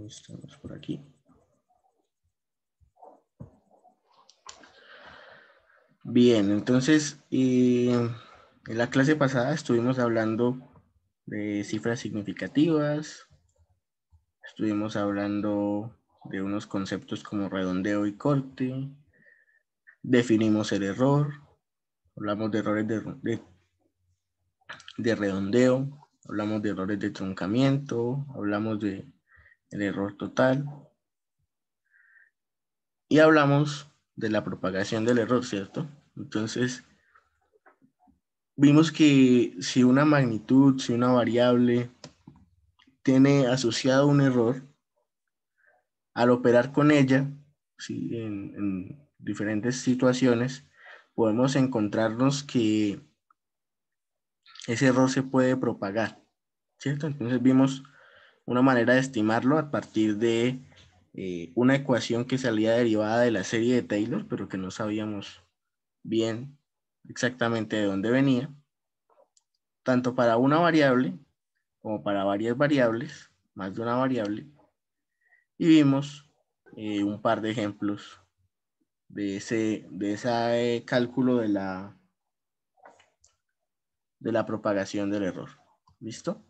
Estamos por aquí. Bien, entonces, en la clase pasada estuvimos hablando de cifras significativas, estuvimos hablando de unos conceptos como redondeo y corte, definimos el error, hablamos de errores de redondeo, hablamos de errores de truncamiento, hablamos del error total y hablamos de la propagación del error, ¿cierto? Entonces, vimos que si una magnitud, si una variable tiene asociado un error, al operar con ella, ¿sí? en diferentes situaciones, podemos encontrarnos que ese error se puede propagar, ¿cierto? Entonces vimos una manera de estimarlo a partir de una ecuación que salía derivada de la serie de Taylor, pero que no sabíamos bien exactamente de dónde venía, tanto para una variable como para varias variables, más de una variable, y vimos un par de ejemplos de ese cálculo de la propagación del error. ¿Listo?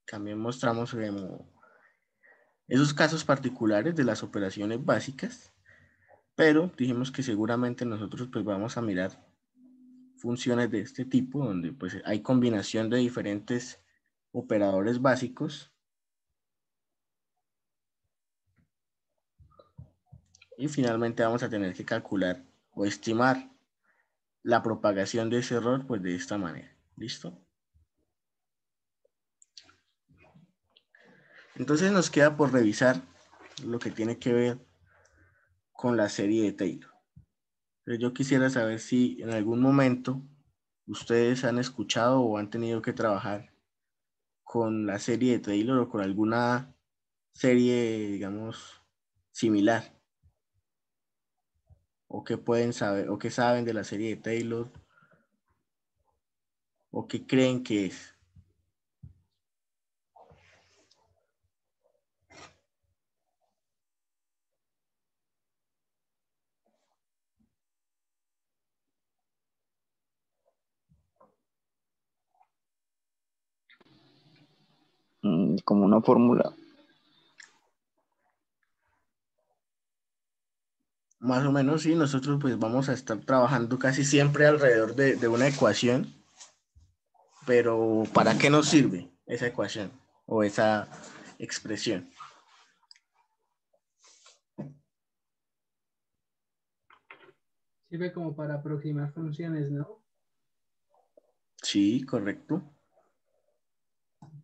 También mostramos esos casos particulares de las operaciones básicas, pero dijimos que seguramente nosotros pues vamos a mirar funciones de este tipo, donde pues hay combinación de diferentes operadores básicos. Y finalmente vamos a tener que calcular o estimar la propagación de ese error pues de esta manera. ¿Listo? Entonces nos queda por revisar lo que tiene que ver con la serie de Taylor. Entonces yo quisiera saber si en algún momento ustedes han escuchado o han tenido que trabajar con la serie de Taylor o con alguna serie, digamos, similar. O qué pueden saber, o qué saben de la serie de Taylor, o qué creen que es. Como una fórmula. Más o menos, sí, nosotros pues vamos a estar trabajando casi siempre alrededor de una ecuación, pero ¿para qué nos sirve esa ecuación o esa expresión? Sirve como para aproximar funciones, ¿no? Sí, correcto.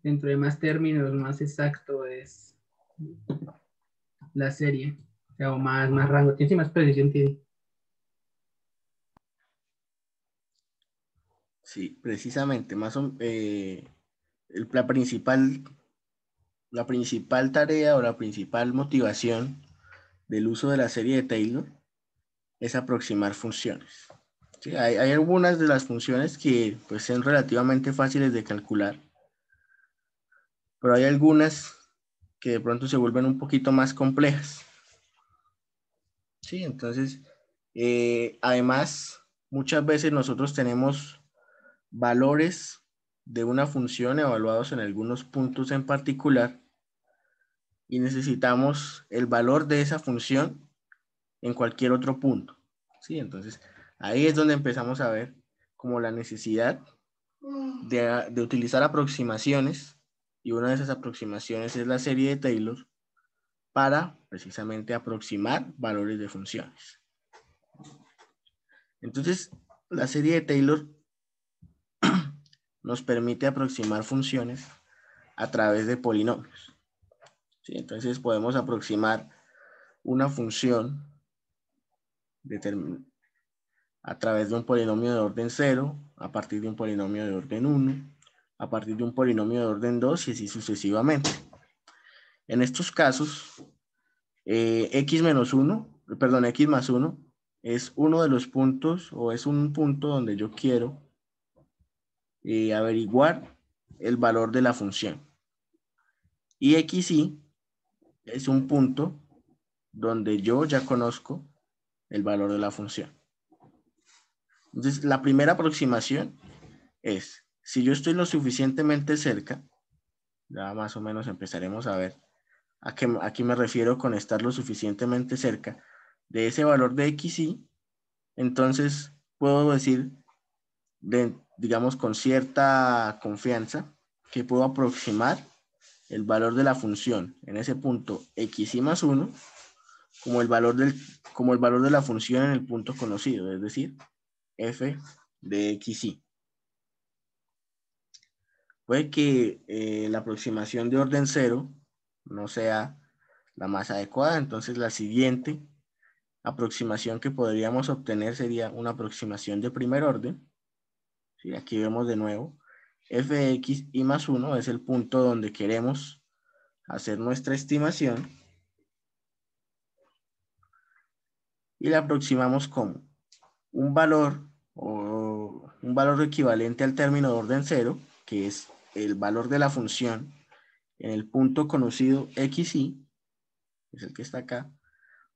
Dentro de más términos, más exacto es la serie. O sea, o más rango. Tiene sí, más precisión tiene. Sí, precisamente, la principal tarea o la principal motivación del uso de la serie de Taylor es aproximar funciones. Sí, hay algunas de las funciones que pues, son relativamente fáciles de calcular, pero hay algunas que de pronto se vuelven un poquito más complejas. Sí, entonces, además, muchas veces nosotros tenemos valores de una función evaluados en algunos puntos en particular y necesitamos el valor de esa función en cualquier otro punto. ¿Sí? Entonces, ahí es donde empezamos a ver como la necesidad de utilizar aproximaciones, y una de esas aproximaciones es la serie de Taylor para precisamente aproximar valores de funciones. Entonces, la serie de Taylor nos permite aproximar funciones a través de polinomios. ¿Sí? Entonces, podemos aproximar una función a través de un polinomio de orden 0, a partir de un polinomio de orden 1, a partir de un polinomio de orden 2 y así sucesivamente. En estos casos, x más 1 es uno de los puntos o es un punto donde yo quiero averiguar el valor de la función. Y XY es un punto donde yo ya conozco el valor de la función. Entonces, la primera aproximación es, si yo estoy lo suficientemente cerca, ya más o menos empezaremos a ver a qué me refiero con estar lo suficientemente cerca de ese valor de XY, entonces puedo decir, digamos, con cierta confianza, que puedo aproximar el valor de la función en ese punto XY más 1 como el valor de la función en el punto conocido, es decir, f de XY. Puede que la aproximación de orden 0 no sea la más adecuada, entonces la siguiente aproximación que podríamos obtener sería una aproximación de primer orden. ¿Sí? Aquí vemos de nuevo, f de x y más 1 es el punto donde queremos hacer nuestra estimación y la aproximamos como un valor o un valor equivalente al término de orden 0, que es el valor de la función en el punto conocido XY, es el que está acá,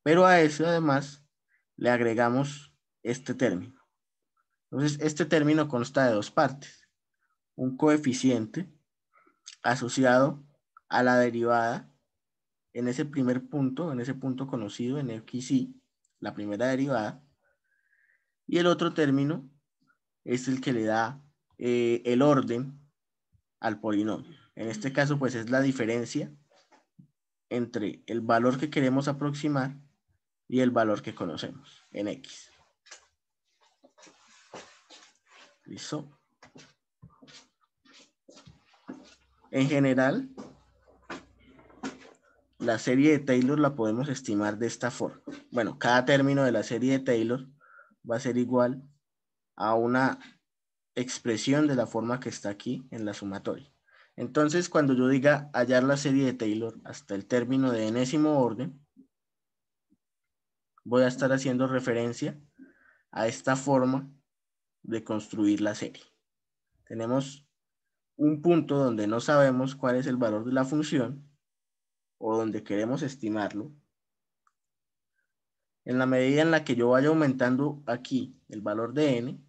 pero a eso además le agregamos este término. Entonces, este término consta de dos partes. Un coeficiente asociado a la derivada en ese primer punto, en ese punto conocido en XY, la primera derivada, y el otro término es el que le da el orden al polinomio. En este caso, pues es la diferencia entre el valor que queremos aproximar y el valor que conocemos en X. ¿Listo? En general, la serie de Taylor la podemos estimar de esta forma. Bueno, cada término de la serie de Taylor va a ser igual a una expresión de la forma que está aquí en la sumatoria. Entonces, cuando yo diga hallar la serie de Taylor hasta el término de enésimo orden, voy a estar haciendo referencia a esta forma de construir la serie. Tenemos un punto donde no sabemos cuál es el valor de la función o donde queremos estimarlo. En la medida en la que yo vaya aumentando aquí el valor de n,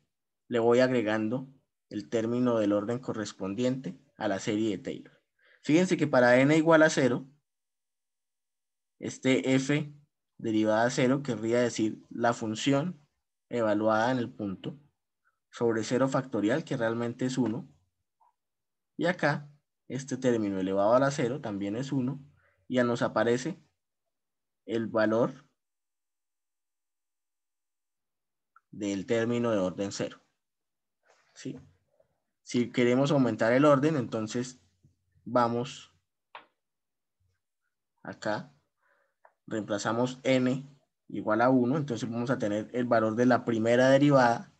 le voy agregando el término del orden correspondiente a la serie de Taylor. Fíjense que para n igual a 0, este f derivada a 0 querría decir la función evaluada en el punto sobre 0 factorial, que realmente es 1. Y acá, este término elevado a la 0 también es 1. Y ya nos aparece el valor del término de orden 0. ¿Sí? Si queremos aumentar el orden, entonces vamos acá, reemplazamos n igual a 1, entonces vamos a tener el valor de la primera derivada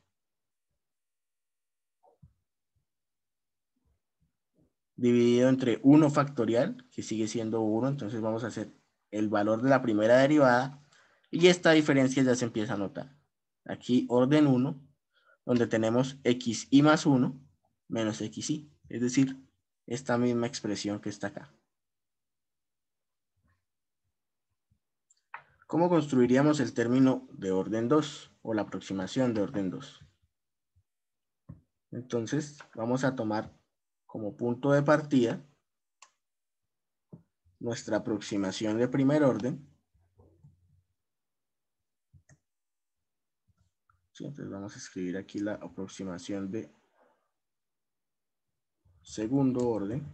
dividido entre 1 factorial, que sigue siendo 1, entonces vamos a hacer el valor de la primera derivada y esta diferencia ya se empieza a notar. Aquí orden 1, donde tenemos xy más 1 menos xy, es decir, esta misma expresión que está acá. ¿Cómo construiríamos el término de orden 2 o la aproximación de orden 2? Entonces, vamos a tomar como punto de partida nuestra aproximación de primer orden. Sí, entonces vamos a escribir aquí la aproximación de segundo orden.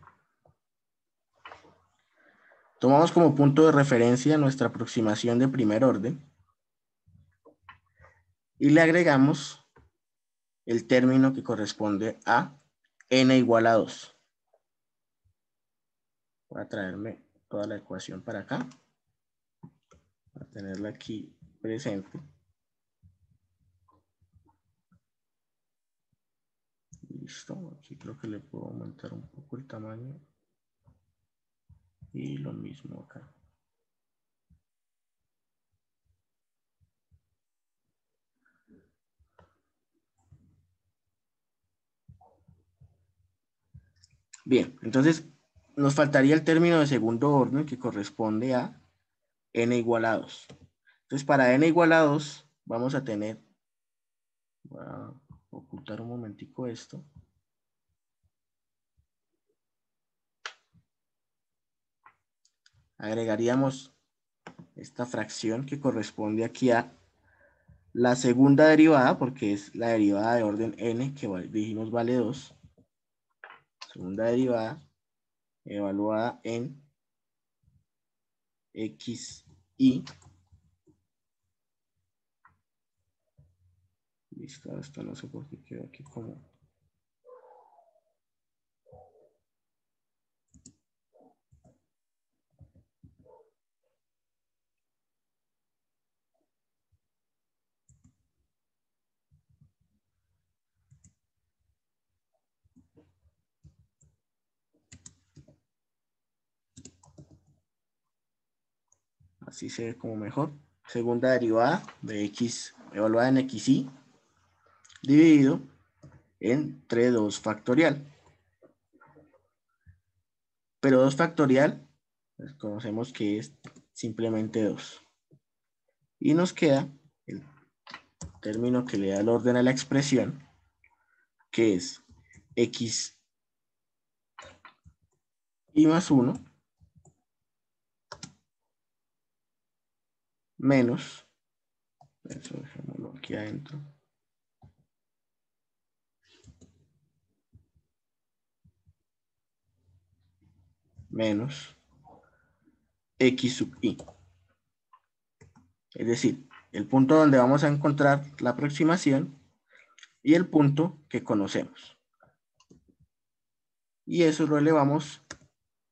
Tomamos como punto de referencia nuestra aproximación de primer orden y le agregamos el término que corresponde a n igual a 2. Voy a traerme toda la ecuación para acá, para tenerla aquí presente. Listo, aquí creo que le puedo aumentar un poco el tamaño. Y lo mismo acá. Bien, entonces nos faltaría el término de segundo orden que corresponde a n igual a 2. Entonces, para n igual a 2 vamos a tener, voy a ocultar un momentico esto. Agregaríamos esta fracción que corresponde aquí a la segunda derivada, porque es la derivada de orden n, que dijimos vale 2. Segunda derivada evaluada en xy. Listo, esto no sé por qué quedó aquí como... Así se ve como mejor. Segunda derivada de x evaluada en xy dividido entre 2 factorial. Pero 2 factorial, pues conocemos que es simplemente 2. Y nos queda el término que le da el orden a la expresión, que es x y más 1 menos, eso dejémoslo aquí adentro, menos x sub i. Es decir, el punto donde vamos a encontrar la aproximación y el punto que conocemos. Y eso lo elevamos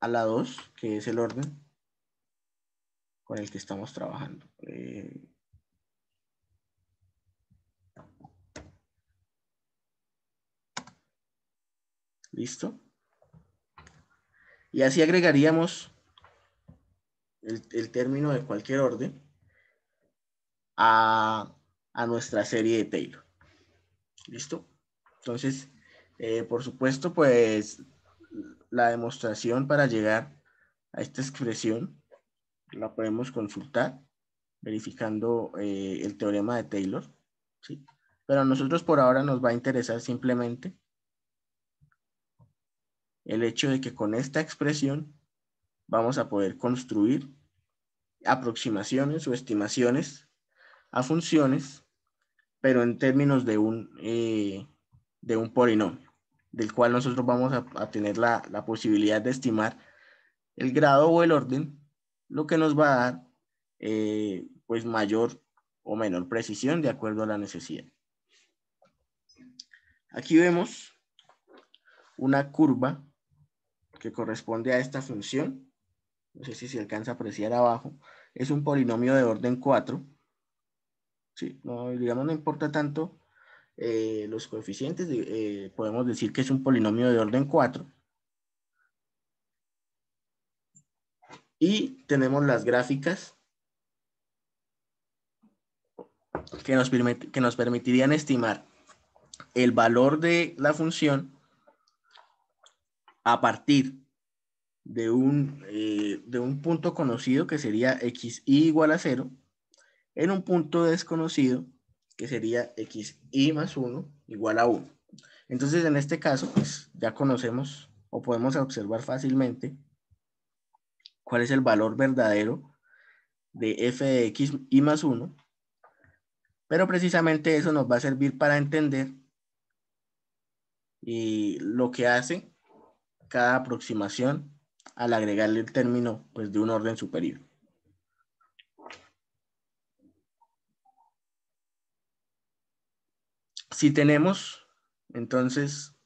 a la 2, que es el orden con el que estamos trabajando. ¿Listo? Y así agregaríamos el término de cualquier orden a nuestra serie de Taylor. ¿Listo? Entonces, por supuesto, pues la demostración para llegar a esta expresión la podemos consultar verificando el teorema de Taylor, ¿sí? Pero a nosotros por ahora nos va a interesar simplemente el hecho de que con esta expresión vamos a poder construir aproximaciones o estimaciones a funciones, pero en términos de un polinomio, del cual nosotros vamos a tener la posibilidad de estimar el grado o el orden, lo que nos va a dar pues mayor o menor precisión de acuerdo a la necesidad. Aquí vemos una curva que corresponde a esta función. No sé si se alcanza a apreciar abajo. Es un polinomio de orden 4. Sí, no, digamos, no importa tanto los coeficientes. Podemos decir que es un polinomio de orden 4. Y tenemos las gráficas que nos permitirían estimar el valor de la función a partir de un punto conocido que sería xy igual a 0 en un punto desconocido que sería xy más 1 igual a 1. Entonces, en este caso, pues ya conocemos o podemos observar fácilmente cuál es el valor verdadero de f de x y más 1, pero precisamente eso nos va a servir para entender lo que hace cada aproximación al agregarle el término pues, de un orden superior. Si tenemos entonces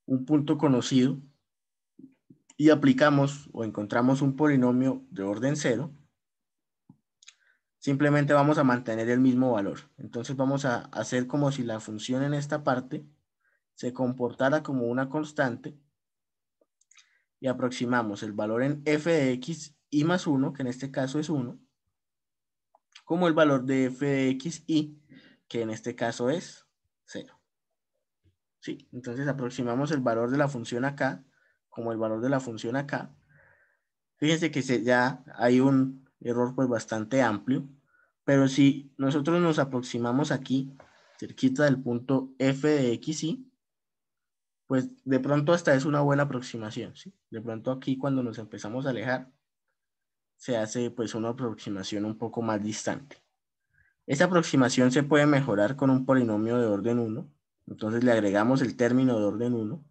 un punto conocido y aplicamos o encontramos un polinomio de orden 0, simplemente vamos a mantener el mismo valor. Entonces vamos a hacer como si la función en esta parte se comportara como una constante y aproximamos el valor en f de x y más 1, que en este caso es 1, como el valor de f de x y, que en este caso es 0. ¿Sí? Entonces aproximamos el valor de la función acá como el valor de la función acá, fíjense que ya hay un error pues bastante amplio, pero si nosotros nos aproximamos aquí, cerquita del punto f de xy, pues de pronto hasta es una buena aproximación, ¿sí? De pronto aquí cuando nos empezamos a alejar, se hace pues una aproximación un poco más distante. Esa aproximación se puede mejorar con un polinomio de orden 1, entonces le agregamos el término de orden 1,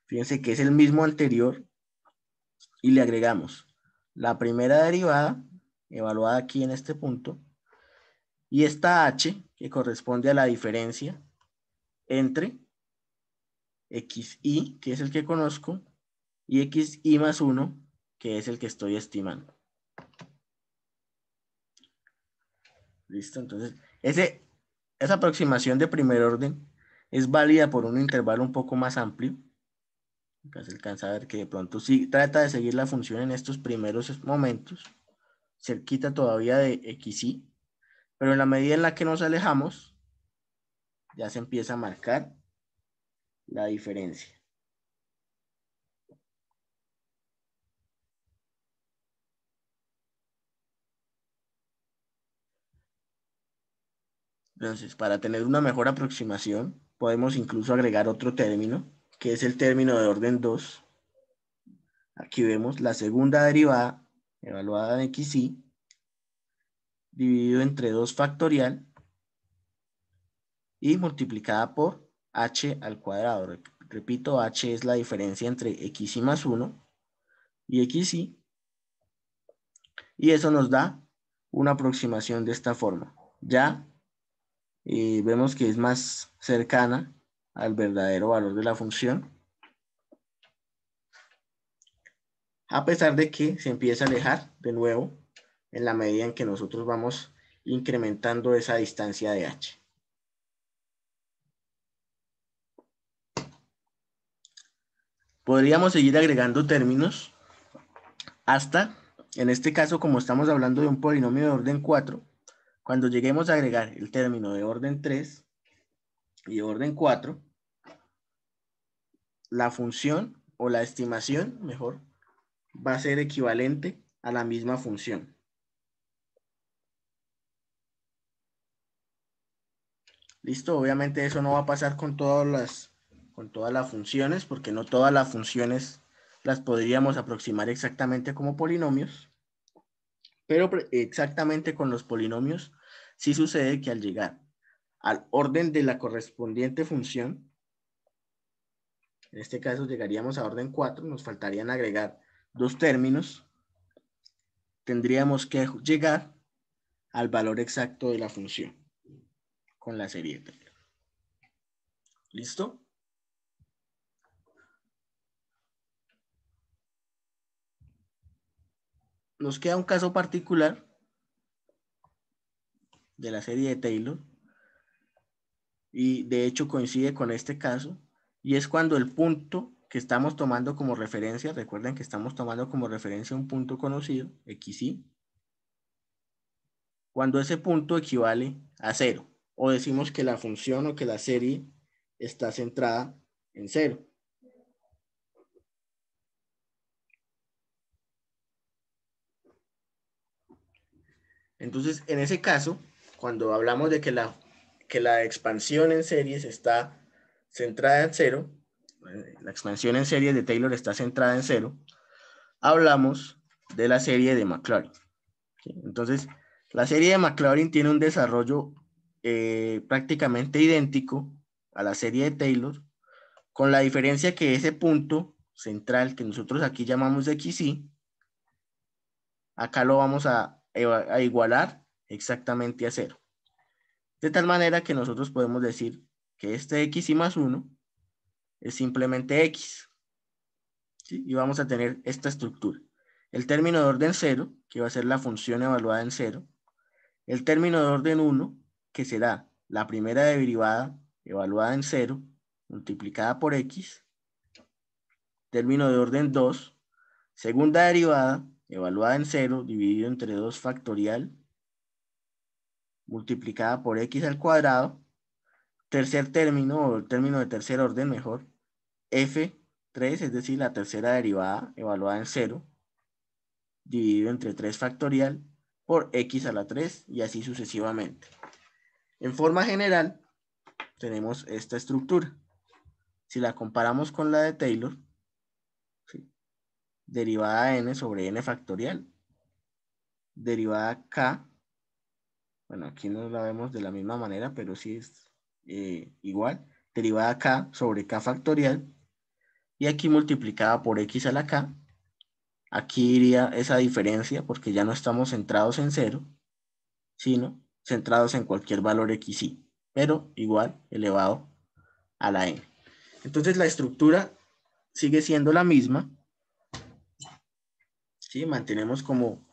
fíjense que es el mismo anterior, y le agregamos la primera derivada, evaluada aquí en este punto, y esta h, que corresponde a la diferencia entre xy, que es el que conozco, y xy más 1, que es el que estoy estimando. ¿Listo? Entonces, esa aproximación de primer orden es válida por un intervalo un poco más amplio. Acá se alcanza a ver que de pronto sí trata de seguir la función en estos primeros momentos, cerquita todavía de xy, pero en la medida en la que nos alejamos, ya se empieza a marcar la diferencia. Entonces, para tener una mejor aproximación, podemos incluso agregar otro término, que es el término de orden 2. Aquí vemos la segunda derivada, evaluada en xy, dividido entre 2 factorial y multiplicada por h al cuadrado. Repito, h es la diferencia entre xy más 1 y xy, y eso nos da una aproximación de esta forma. Ya vemos que es más cercana al verdadero valor de la función, a pesar de que se empieza a alejar de nuevo en la medida en que nosotros vamos incrementando esa distancia de h. Podríamos seguir agregando términos hasta, en este caso, como estamos hablando de un polinomio de orden 4, cuando lleguemos a agregar el término de orden 3 y de orden 4, la función o la estimación, mejor, va a ser equivalente a la misma función. Listo, obviamente eso no va a pasar con todas las funciones, porque no todas las funciones las podríamos aproximar exactamente como polinomios, pero exactamente con los polinomios sí sucede que al llegar al orden de la correspondiente función, en este caso llegaríamos a orden 4, nos faltarían agregar 2 términos, tendríamos que llegar al valor exacto de la función con la serie de Taylor. ¿Listo? Nos queda un caso particular de la serie de Taylor, y de hecho coincide con este caso, y es cuando el punto que estamos tomando como referencia, recuerden que estamos tomando como referencia un punto conocido, xy, cuando ese punto equivale a 0, o decimos que la función o que la serie está centrada en 0. Entonces, en ese caso, cuando hablamos de que la expansión en series está centrada en 0, la expansión en series de Taylor está centrada en 0, hablamos de la serie de Maclaurin. Entonces, la serie de Maclaurin tiene un desarrollo prácticamente idéntico a la serie de Taylor, con la diferencia que ese punto central que nosotros aquí llamamos xy, acá lo vamos a igualar exactamente a 0. De tal manera que nosotros podemos decir que este xy más 1 es simplemente x, ¿sí? Y vamos a tener esta estructura. El término de orden 0, que va a ser la función evaluada en 0. El término de orden 1, que será la primera derivada evaluada en 0, multiplicada por x. Término de orden 2, segunda derivada evaluada en 0, dividido entre 2 factorial, multiplicada por x al cuadrado. Tercer término, o el término de tercer orden mejor, f3 3, es decir, la tercera derivada evaluada en 0, dividido entre 3 factorial por x a la 3 y así sucesivamente. En forma general, tenemos esta estructura. Si la comparamos con la de Taylor, ¿sí? Derivada n sobre n factorial, derivada k, bueno, aquí no la vemos de la misma manera, pero sí es igual, derivada k sobre k factorial, y aquí multiplicada por x a la k. Aquí iría esa diferencia porque ya no estamos centrados en 0, sino centrados en cualquier valor xy, pero igual elevado a la n. Entonces la estructura sigue siendo la misma, ¿sí? Mantenemos como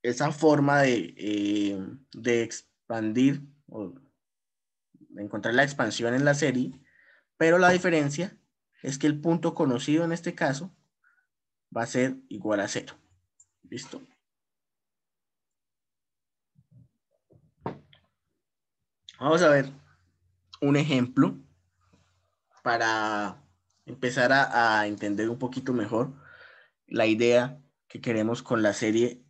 esa forma de expandir o de encontrar la expansión en la serie, pero la diferencia es que el punto conocido en este caso va a ser igual a 0. ¿Listo? Vamos a ver un ejemplo para empezar a entender un poquito mejor la idea que queremos con la serie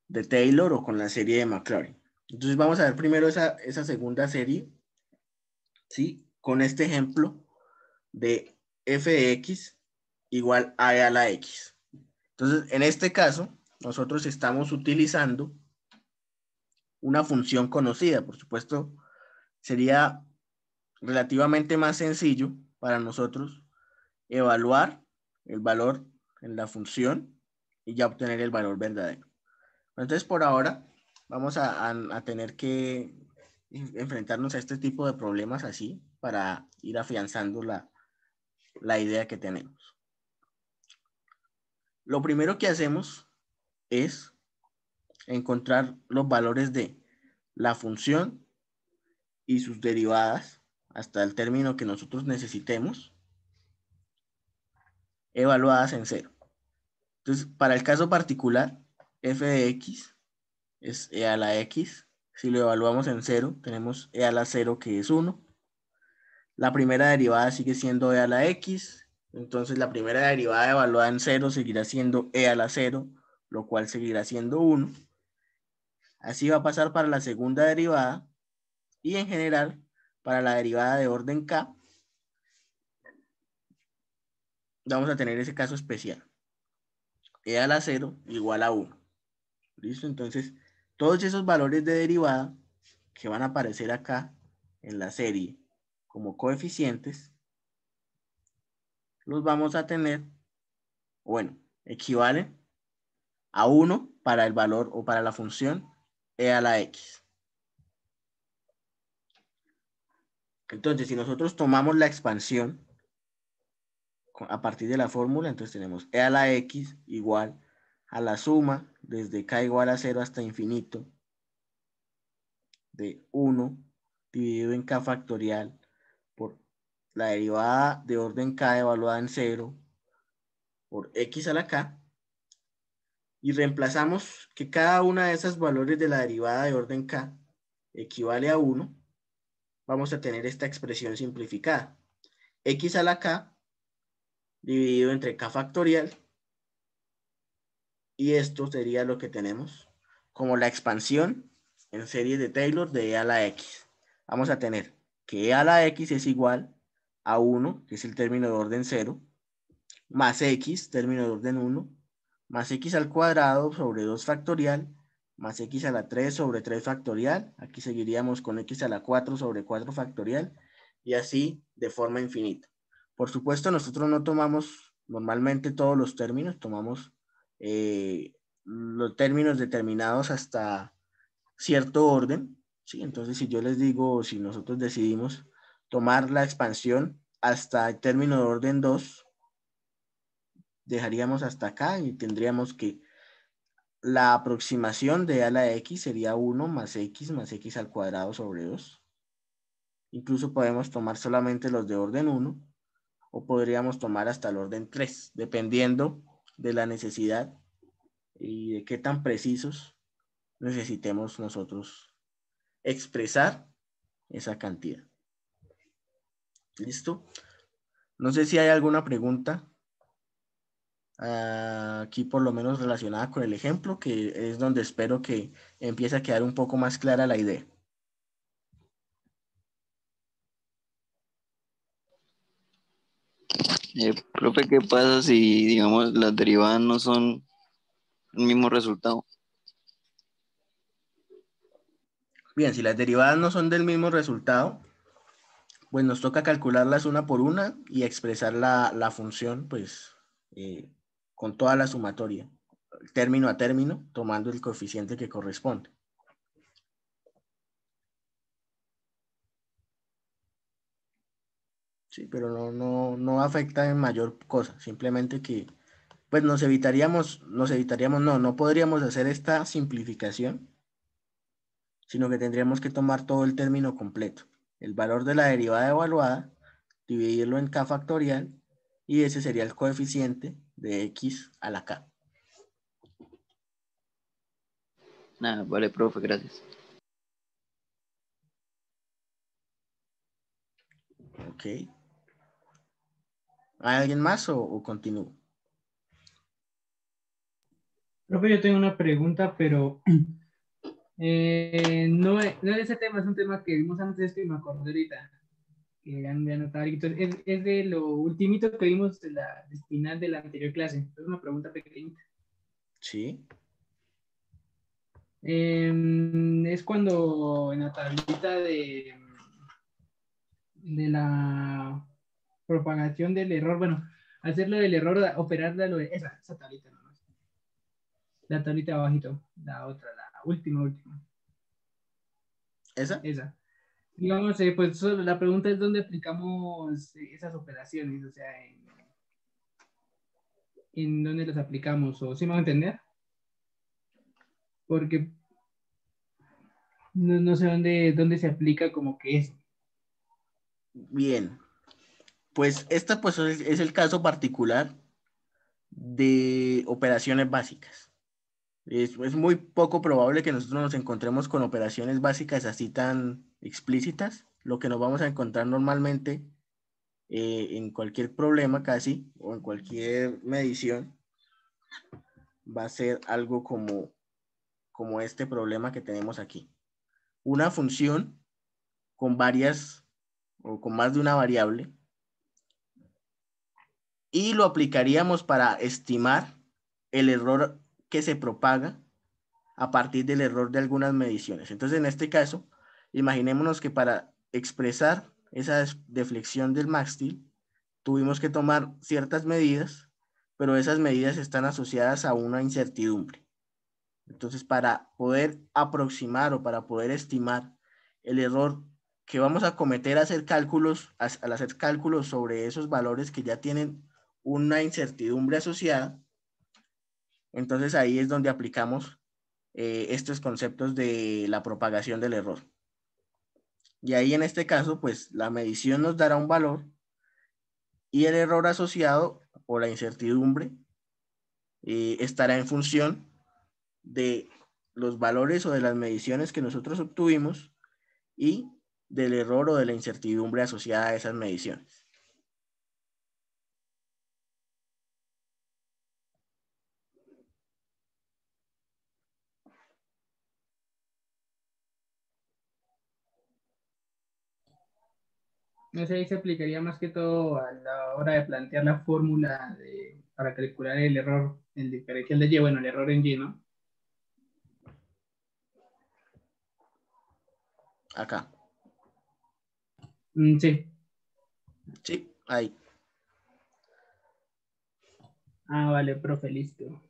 de Taylor o con la serie de Maclaurin. Entonces vamos a ver primero esa segunda serie, ¿sí? Con este ejemplo de f de x igual a e a la x. Entonces, en este caso, nosotros estamos utilizando una función conocida. Por supuesto, sería relativamente más sencillo para nosotros evaluar el valor en la función y ya obtener el valor verdadero. Entonces, por ahora, vamos a tener que enfrentarnos a este tipo de problemas así para ir afianzando la idea que tenemos. Lo primero que hacemos es encontrar los valores de la función y sus derivadas hasta el término que nosotros necesitemos, evaluadas en 0. Entonces, para el caso particular, f de x es e a la x. Si lo evaluamos en 0, tenemos e a la 0 que es 1. La primera derivada sigue siendo e a la x. Entonces, la primera derivada evaluada en 0 seguirá siendo e a la 0, lo cual seguirá siendo 1. Así va a pasar para la segunda derivada y en general para la derivada de orden k vamos a tener ese caso especial. E a la 0 igual a 1. ¿Listo? Entonces, todos esos valores de derivada que van a aparecer acá en la serie como coeficientes, los vamos a tener, bueno, equivalen a 1 para el valor o para la función e a la x. Entonces, si nosotros tomamos la expansión a partir de la fórmula, entonces tenemos e a la x igual a la suma desde k igual a 0 hasta infinito de 1 dividido en k factorial por la derivada de orden k evaluada en 0 por x a la k, y reemplazamos que cada una de esos valores de la derivada de orden k equivale a 1, vamos a tener esta expresión simplificada. X a la k dividido entre k factorial, y esto sería lo que tenemos como la expansión en serie de Taylor de e a la x. Vamos a tener que e a la x es igual a 1, que es el término de orden 0, más x, término de orden 1, más x al cuadrado sobre 2 factorial, más x a la 3 sobre 3 factorial. Aquí seguiríamos con x a la 4 sobre 4 factorial, y así de forma infinita. Por supuesto, nosotros no tomamos normalmente todos los términos, tomamos los términos determinados hasta cierto orden, ¿sí? Entonces, si yo les digo, si nosotros decidimos tomar la expansión hasta el término de orden 2, dejaríamos hasta acá y tendríamos que la aproximación de a la x sería 1 más x al cuadrado sobre 2. Incluso podemos tomar solamente los de orden 1 o podríamos tomar hasta el orden 3, dependiendo de la necesidad y de qué tan precisos necesitemos nosotros expresar esa cantidad. ¿Listo? No sé si hay alguna pregunta aquí, por lo menos relacionada con el ejemplo, que es donde espero que empiece a quedar un poco más clara la idea. Profe, ¿qué pasa si, digamos, las derivadas no son el mismo resultado? Bien, si las derivadas no son del mismo resultado, pues nos toca calcularlas una por una y expresar la función, pues, con toda la sumatoria, término a término, tomando el coeficiente que corresponde. Sí, pero no afecta en mayor cosa, simplemente que, pues no podríamos hacer esta simplificación, sino que tendríamos que tomar todo el término completo, el valor de la derivada evaluada, dividirlo en k factorial, y ese sería el coeficiente de x a la k. Nada, vale, profe, gracias. Ok. ¿Hay alguien más o continúo? Profe, yo tengo una pregunta, pero no es ese tema, es un tema que vimos antes que me acordé ahorita, que han de anotar. Entonces, es de lo ultimito que vimos del final de la anterior clase. Es una pregunta pequeñita. Sí. Es cuando en la tablita de la propagación del error, bueno, hacerlo del error, operarla, esa tablita nomás. La tablita abajito, la otra, la última. ¿Esa? Esa. Digamos, pues la pregunta es dónde aplicamos esas operaciones, o sea, en dónde las aplicamos, o si me van a entender, porque no sé dónde se aplica como que eso. Bien. Pues esta pues es el caso particular de operaciones básicas. Es muy poco probable que nosotros nos encontremos con operaciones básicas así tan explícitas. Lo que nos vamos a encontrar normalmente en cualquier problema casi o en cualquier medición va a ser algo como este problema que tenemos aquí. Una función con varias o con más de una variable, y lo aplicaríamos para estimar el error que se propaga a partir del error de algunas mediciones. Entonces, en este caso, imaginémonos que para expresar esa deflexión del mástil, tuvimos que tomar ciertas medidas, pero esas medidas están asociadas a una incertidumbre. Entonces, para poder aproximar o para poder estimar el error que vamos a cometer al hacer cálculos sobre esos valores que ya tienen una incertidumbre asociada, entonces ahí es donde aplicamos estos conceptos de la propagación del error. Y ahí en este caso, pues la medición nos dará un valor y el error asociado o la incertidumbre estará en función de los valores o de las mediciones que nosotros obtuvimos y del error o de la incertidumbre asociada a esas mediciones. No sé, ahí se aplicaría más que todo a la hora de plantear la fórmula para calcular el error, el diferencial de Y, bueno, el error en Y, ¿no? Acá. Sí. Sí, ahí. Ah, vale, profe, listo.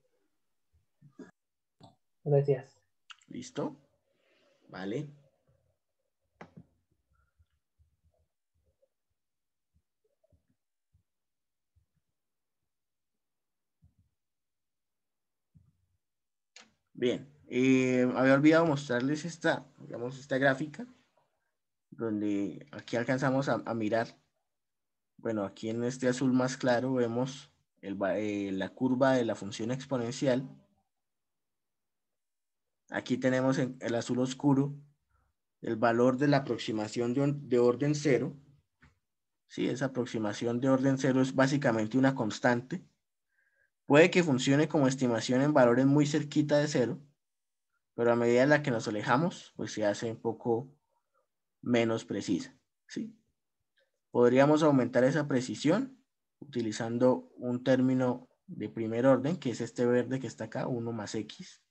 Gracias. ¿Listo? Vale. Bien. Había olvidado mostrarles digamos, esta gráfica, donde aquí alcanzamos a mirar. Bueno, aquí en este azul más claro vemos la curva de la función exponencial. Aquí tenemos en el azul oscuro el valor de la aproximación de orden cero, ¿sí? Esa aproximación de orden 0 es básicamente una constante. Puede que funcione como estimación en valores muy cerquita de 0, pero a medida en la que nos alejamos, pues se hace un poco menos precisa, ¿sí? Podríamos aumentar esa precisión utilizando un término de primer orden, que es este verde que está acá, 1 más x.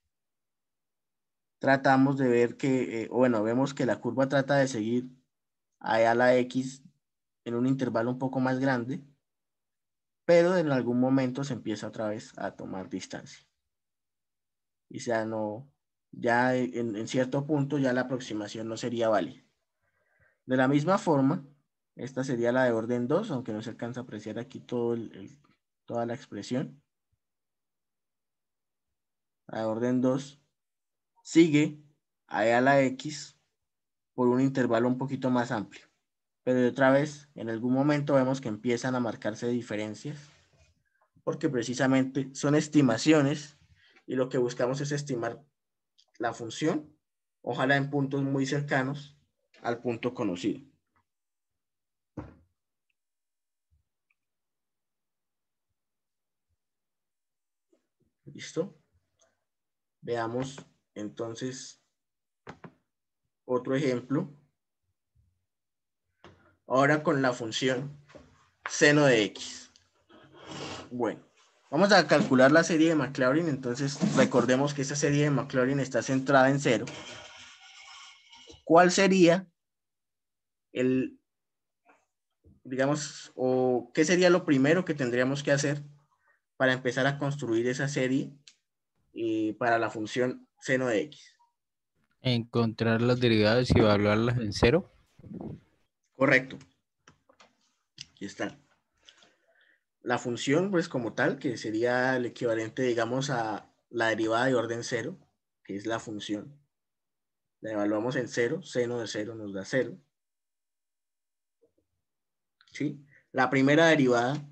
Tratamos de ver que, bueno, vemos que la curva trata de seguir a la x en un intervalo un poco más grande, pero en algún momento se empieza otra vez a tomar distancia. Y sea, no, ya en cierto punto ya la aproximación no sería válida. De la misma forma, esta sería la de orden 2, aunque no se alcanza a apreciar aquí toda la expresión. La de orden 2 sigue a la x por un intervalo un poquito más amplio. Pero otra vez, en algún momento vemos que empiezan a marcarse diferencias, porque precisamente son estimaciones y lo que buscamos es estimar la función, ojalá en puntos muy cercanos al punto conocido. ¿Listo? Veamos entonces otro ejemplo. Ahora con la función seno de x. Bueno, vamos a calcular la serie de Maclaurin. Entonces recordemos que esa serie de Maclaurin está centrada en 0. ¿Cuál sería digamos, o qué sería lo primero que tendríamos que hacer para empezar a construir esa serie para la función seno de x? Encontrar las derivadas y evaluarlas en 0. Correcto. Aquí está. La función, pues como tal, que sería el equivalente, digamos, a la derivada de orden 0, que es la función. La evaluamos en 0, seno de 0 nos da 0. ¿Sí? La primera derivada,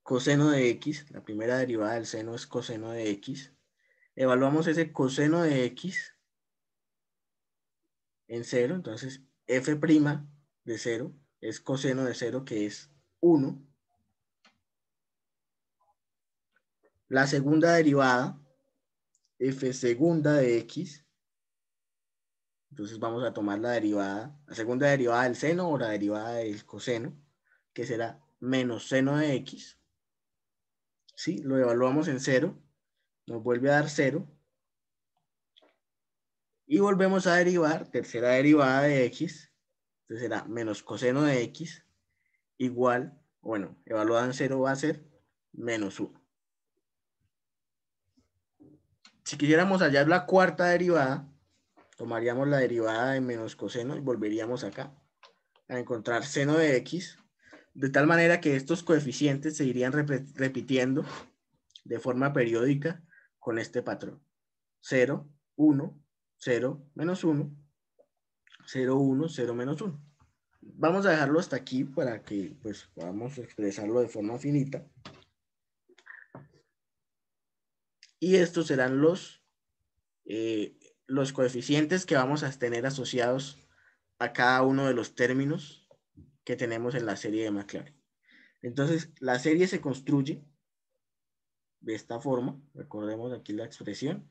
coseno de x, la primera derivada del seno es coseno de x. Evaluamos ese coseno de x en 0, entonces f' de 0 es coseno de 0, que es 1. La segunda derivada, f segunda de x, entonces vamos a tomar la segunda derivada del seno o la derivada del coseno, que será menos seno de x. ¿Sí? Lo evaluamos en 0, nos vuelve a dar 0. Y volvemos a derivar, tercera derivada de x, entonces será menos coseno de x igual, bueno, evaluada en 0 va a ser menos 1. Si quisiéramos hallar la cuarta derivada, tomaríamos la derivada de menos coseno y volveríamos acá a encontrar seno de x, de tal manera que estos coeficientes se irían repitiendo de forma periódica con este patrón. 0, 1, 0, menos 1, 0, 1, 0, menos 1. Vamos a dejarlo hasta aquí para que pues, podamos expresarlo de forma finita. Y estos serán los coeficientes que vamos a tener asociados a cada uno de los términos que tenemos en la serie de Maclaurin. Entonces, la serie se construye de esta forma. Recordemos aquí la expresión.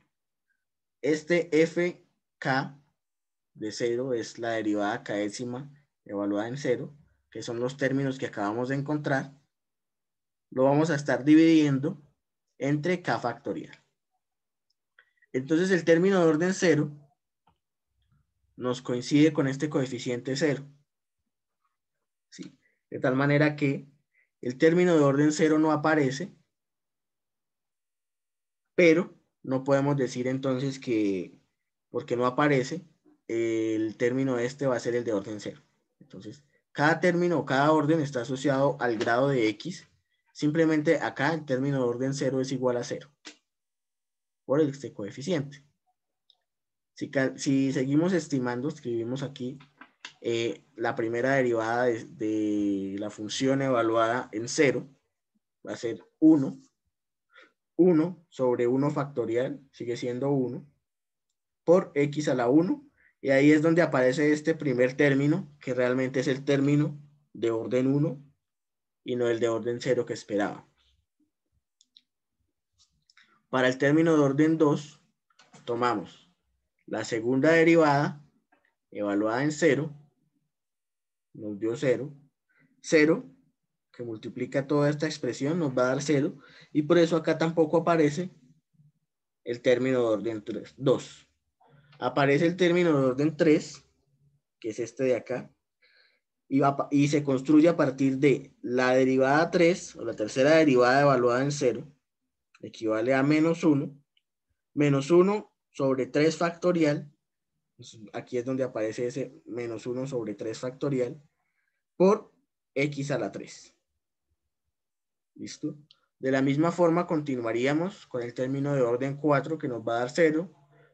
Este fk de 0 es la derivada k'ésima evaluada en 0, que son los términos que acabamos de encontrar. Lo vamos a estar dividiendo entre k factorial. Entonces, el término de orden 0 nos coincide con este coeficiente 0. ¿Sí? De tal manera que el término de orden 0 no aparece, pero no podemos decir entonces que, porque no aparece, el término este va a ser el de orden 0. Entonces, cada término o cada orden está asociado al grado de x. Simplemente acá el término de orden 0 es igual a 0 por este coeficiente. Si seguimos estimando, escribimos aquí la primera derivada de la función evaluada en 0 va a ser 1. 1 sobre 1 factorial, sigue siendo 1, por x a la 1. Y ahí es donde aparece este primer término, que realmente es el término de orden 1 y no el de orden 0 que esperaba. Para el término de orden 2, tomamos la segunda derivada evaluada en 0, nos dio 0, 0, que multiplica toda esta expresión, nos va a dar 0, y por eso acá tampoco aparece el término de orden 2. Aparece el término de orden 3, que es este de acá, y se construye a partir de la derivada 3, o la tercera derivada evaluada en 0, equivale a menos 1 sobre 3 factorial, aquí es donde aparece ese menos 1 sobre 3 factorial, por x a la 3. ¿Listo? De la misma forma continuaríamos con el término de orden 4 que nos va a dar 0,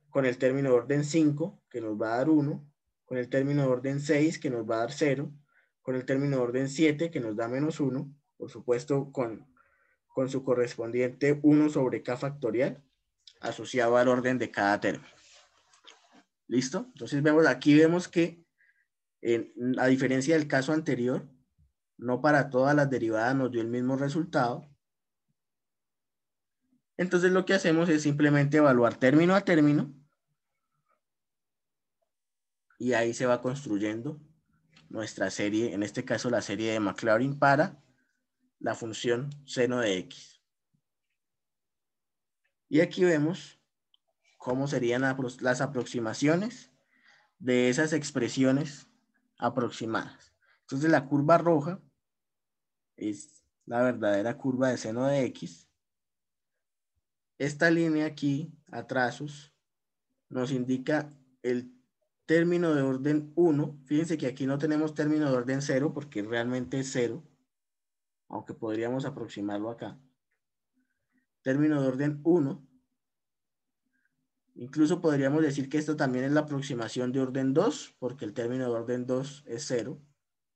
con el término de orden 5 que nos va a dar 1, con el término de orden 6 que nos va a dar 0, con el término de orden 7 que nos da menos 1, por supuesto con su correspondiente 1 sobre k factorial asociado al orden de cada término. ¿Listo? Entonces aquí vemos que a diferencia del caso anterior, no para todas las derivadas nos dio el mismo resultado. Entonces lo que hacemos es simplemente evaluar término a término y ahí se va construyendo nuestra serie, en este caso la serie de Maclaurin para la función seno de x. Y aquí vemos cómo serían las aproximaciones de esas expresiones aproximadas. Entonces la curva roja es la verdadera curva de seno de x. Esta línea aquí, a trazos, nos indica el término de orden 1. Fíjense que aquí no tenemos término de orden 0 porque realmente es 0, aunque podríamos aproximarlo acá. Término de orden 1. Incluso podríamos decir que esto también es la aproximación de orden 2, porque el término de orden 2 es 0,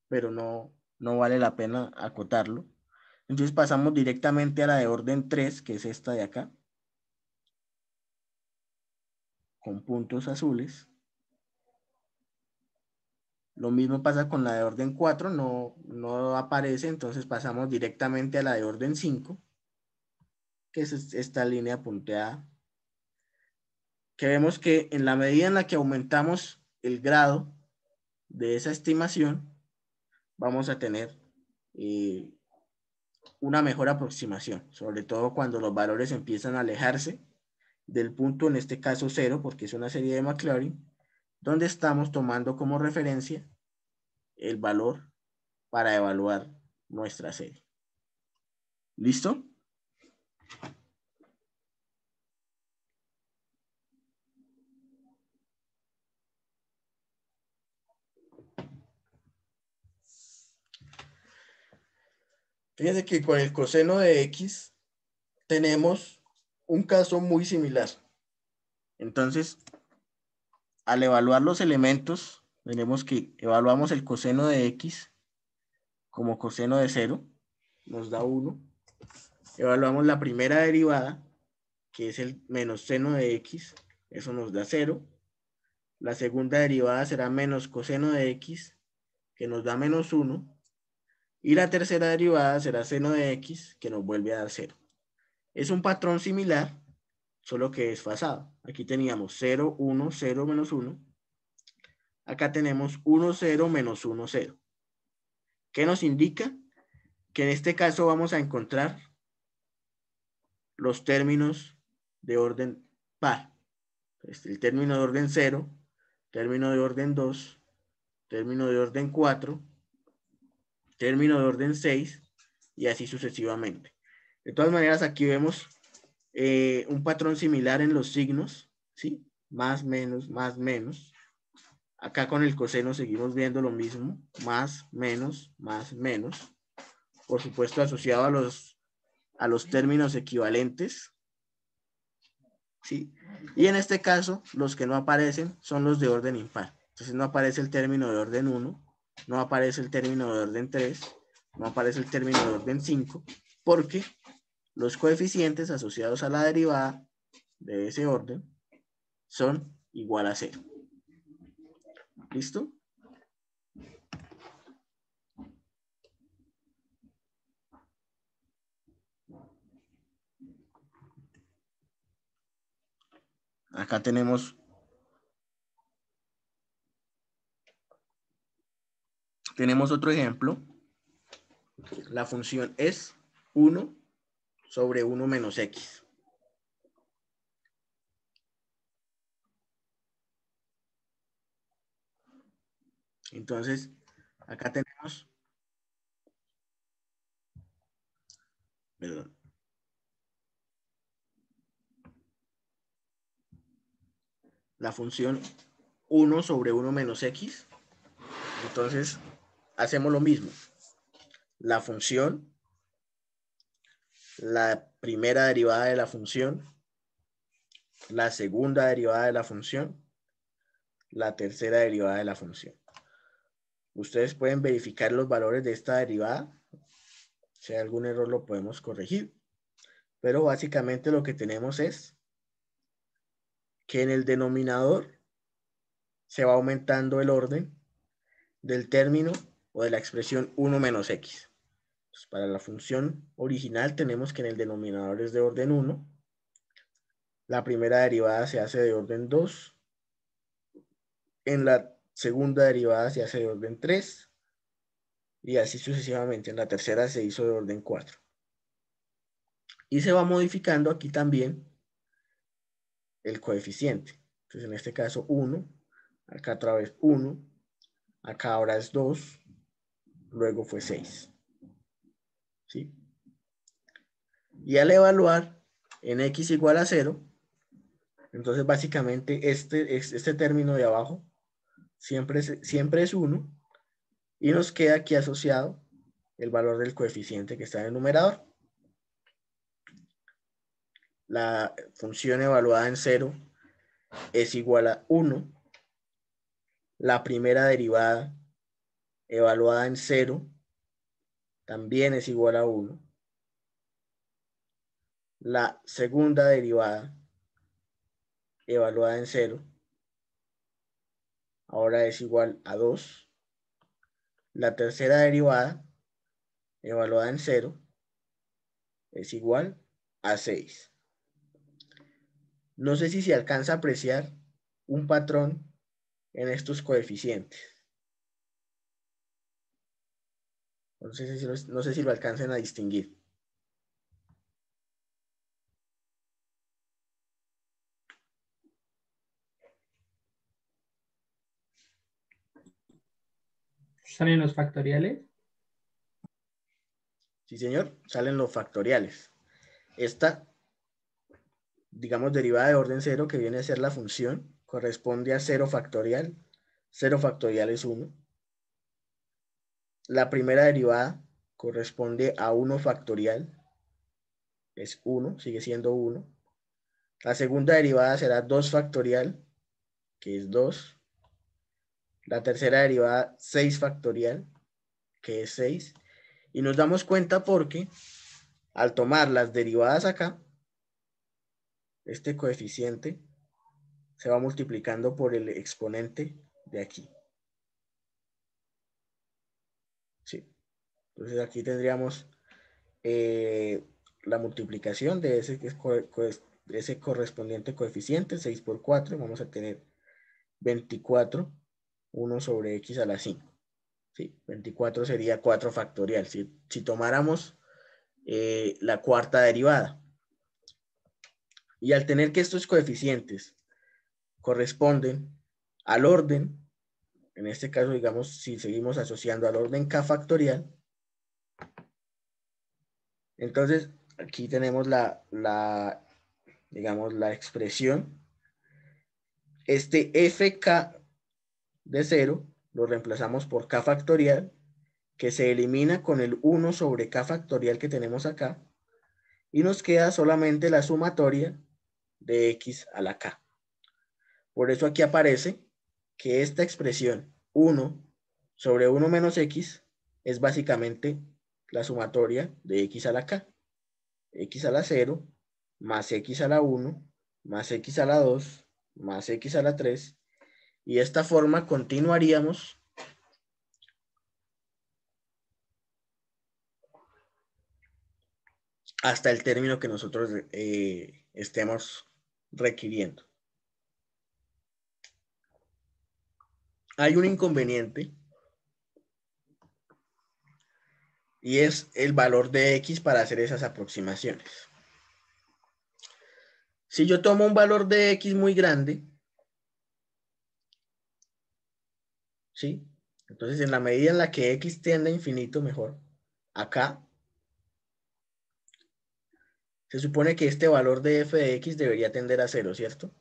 pero no vale la pena acotarlo. Entonces pasamos directamente a la de orden 3, que es esta de acá, con puntos azules. Lo mismo pasa con la de orden 4, no aparece, entonces pasamos directamente a la de orden 5, que es esta línea punteada, que vemos que en la medida en la que aumentamos el grado de esa estimación, vamos a tener una mejor aproximación, sobre todo cuando los valores empiezan a alejarse del punto, en este caso 0, porque es una serie de Maclaurin, donde estamos tomando como referencia el valor para evaluar nuestra serie. ¿Listo? Fíjense que con el coseno de x tenemos un caso muy similar. Entonces, al evaluar los elementos, tenemos que evaluamos el coseno de x como coseno de 0, nos da 1. Evaluamos la primera derivada, que es el menos seno de x, eso nos da 0. La segunda derivada será menos coseno de x, que nos da menos 1. Y la tercera derivada será seno de x, que nos vuelve a dar 0. Es un patrón similar, solo que desfasado. Aquí teníamos 0, 1, 0, menos 1. Acá tenemos 1, 0, menos 1, 0. ¿Qué nos indica? Que en este caso vamos a encontrar los términos de orden par. El término de orden 0, término de orden 2, término de orden 4, término de orden 6 y así sucesivamente. De todas maneras, aquí vemos un patrón similar en los signos, ¿sí? Más, menos, más, menos. Acá con el coseno seguimos viendo lo mismo, más, menos, más, menos. Por supuesto, asociado a los términos equivalentes, ¿sí? Y en este caso, los que no aparecen son los de orden impar. Entonces no aparece el término de orden 1, no aparece el término de orden 3, no aparece el término de orden 5, porque los coeficientes asociados a la derivada de ese orden son igual a 0. ¿Listo? acá tenemos otro ejemplo. La función es 1 sobre 1 menos x. Entonces, acá tenemos, perdón, la función 1 sobre 1 menos x. Entonces, hacemos lo mismo. La función, la primera derivada de la función, la segunda derivada de la función, la tercera derivada de la función. Ustedes pueden verificar los valores de esta derivada. Si hay algún error lo podemos corregir. Pero básicamente lo que tenemos es que en el denominador se va aumentando el orden del término o de la expresión 1 menos x. Entonces, para la función original tenemos que en el denominador es de orden 1. La primera derivada se hace de orden 2. En la segunda derivada se hace de orden 3. Y así sucesivamente. En la tercera se hizo de orden 4. Y se va modificando aquí también el coeficiente. Entonces en este caso 1. Acá otra vez 1. Acá ahora es 2. Luego fue 6. ¿Sí? Y al evaluar en x igual a 0, entonces básicamente este término de abajo siempre es 1 y nos queda aquí asociado el valor del coeficiente que está en el numerador. La función evaluada en 0 es igual a 1. La primera derivada evaluada en 0 también es igual a 1. La segunda derivada evaluada en 0 ahora es igual a 2. La tercera derivada evaluada en 0 es igual a 6. No sé si se alcanza a apreciar un patrón en estos coeficientes. No sé si lo alcancen a distinguir. ¿Salen los factoriales? Sí, señor, salen los factoriales. Esta, digamos, derivada de orden 0, que viene a ser la función, corresponde a 0 factorial. 0 factorial es 1. La primera derivada corresponde a 1 factorial. Es 1, sigue siendo 1. La segunda derivada será 2 factorial, que es 2. La tercera derivada 6 factorial, que es 6. Y nos damos cuenta porque al tomar las derivadas acá, este coeficiente se va multiplicando por el exponente de aquí. Sí. Entonces aquí tendríamos la multiplicación de ese correspondiente coeficiente, 6 por 4, vamos a tener 24, 1 sobre x a la 5. ¿Sí? 24 sería 4 factorial. Si tomáramos la cuarta derivada. Y al tener que estos coeficientes corresponden al orden, en este caso, digamos, si seguimos asociando al orden k factorial, entonces aquí tenemos digamos, la expresión. Este fk de 0 lo reemplazamos por k factorial, que se elimina con el 1 sobre k factorial que tenemos acá, y nos queda solamente la sumatoria de x a la k. Por eso aquí aparece que esta expresión 1 sobre 1 menos x es básicamente la sumatoria de x a la k. X a la 0 más x a la 1 más x a la 2 más x a la 3. Y de esta forma continuaríamos hasta el término que nosotros estemos requiriendo. hay un inconveniente y es el valor de X para hacer esas aproximaciones. Si yo tomo un valor de X muy grande, ¿sí? Entonces, en la medida en la que X tiende a infinito, mejor, acá, se supone que este valor de f de X debería tender a 0, ¿cierto?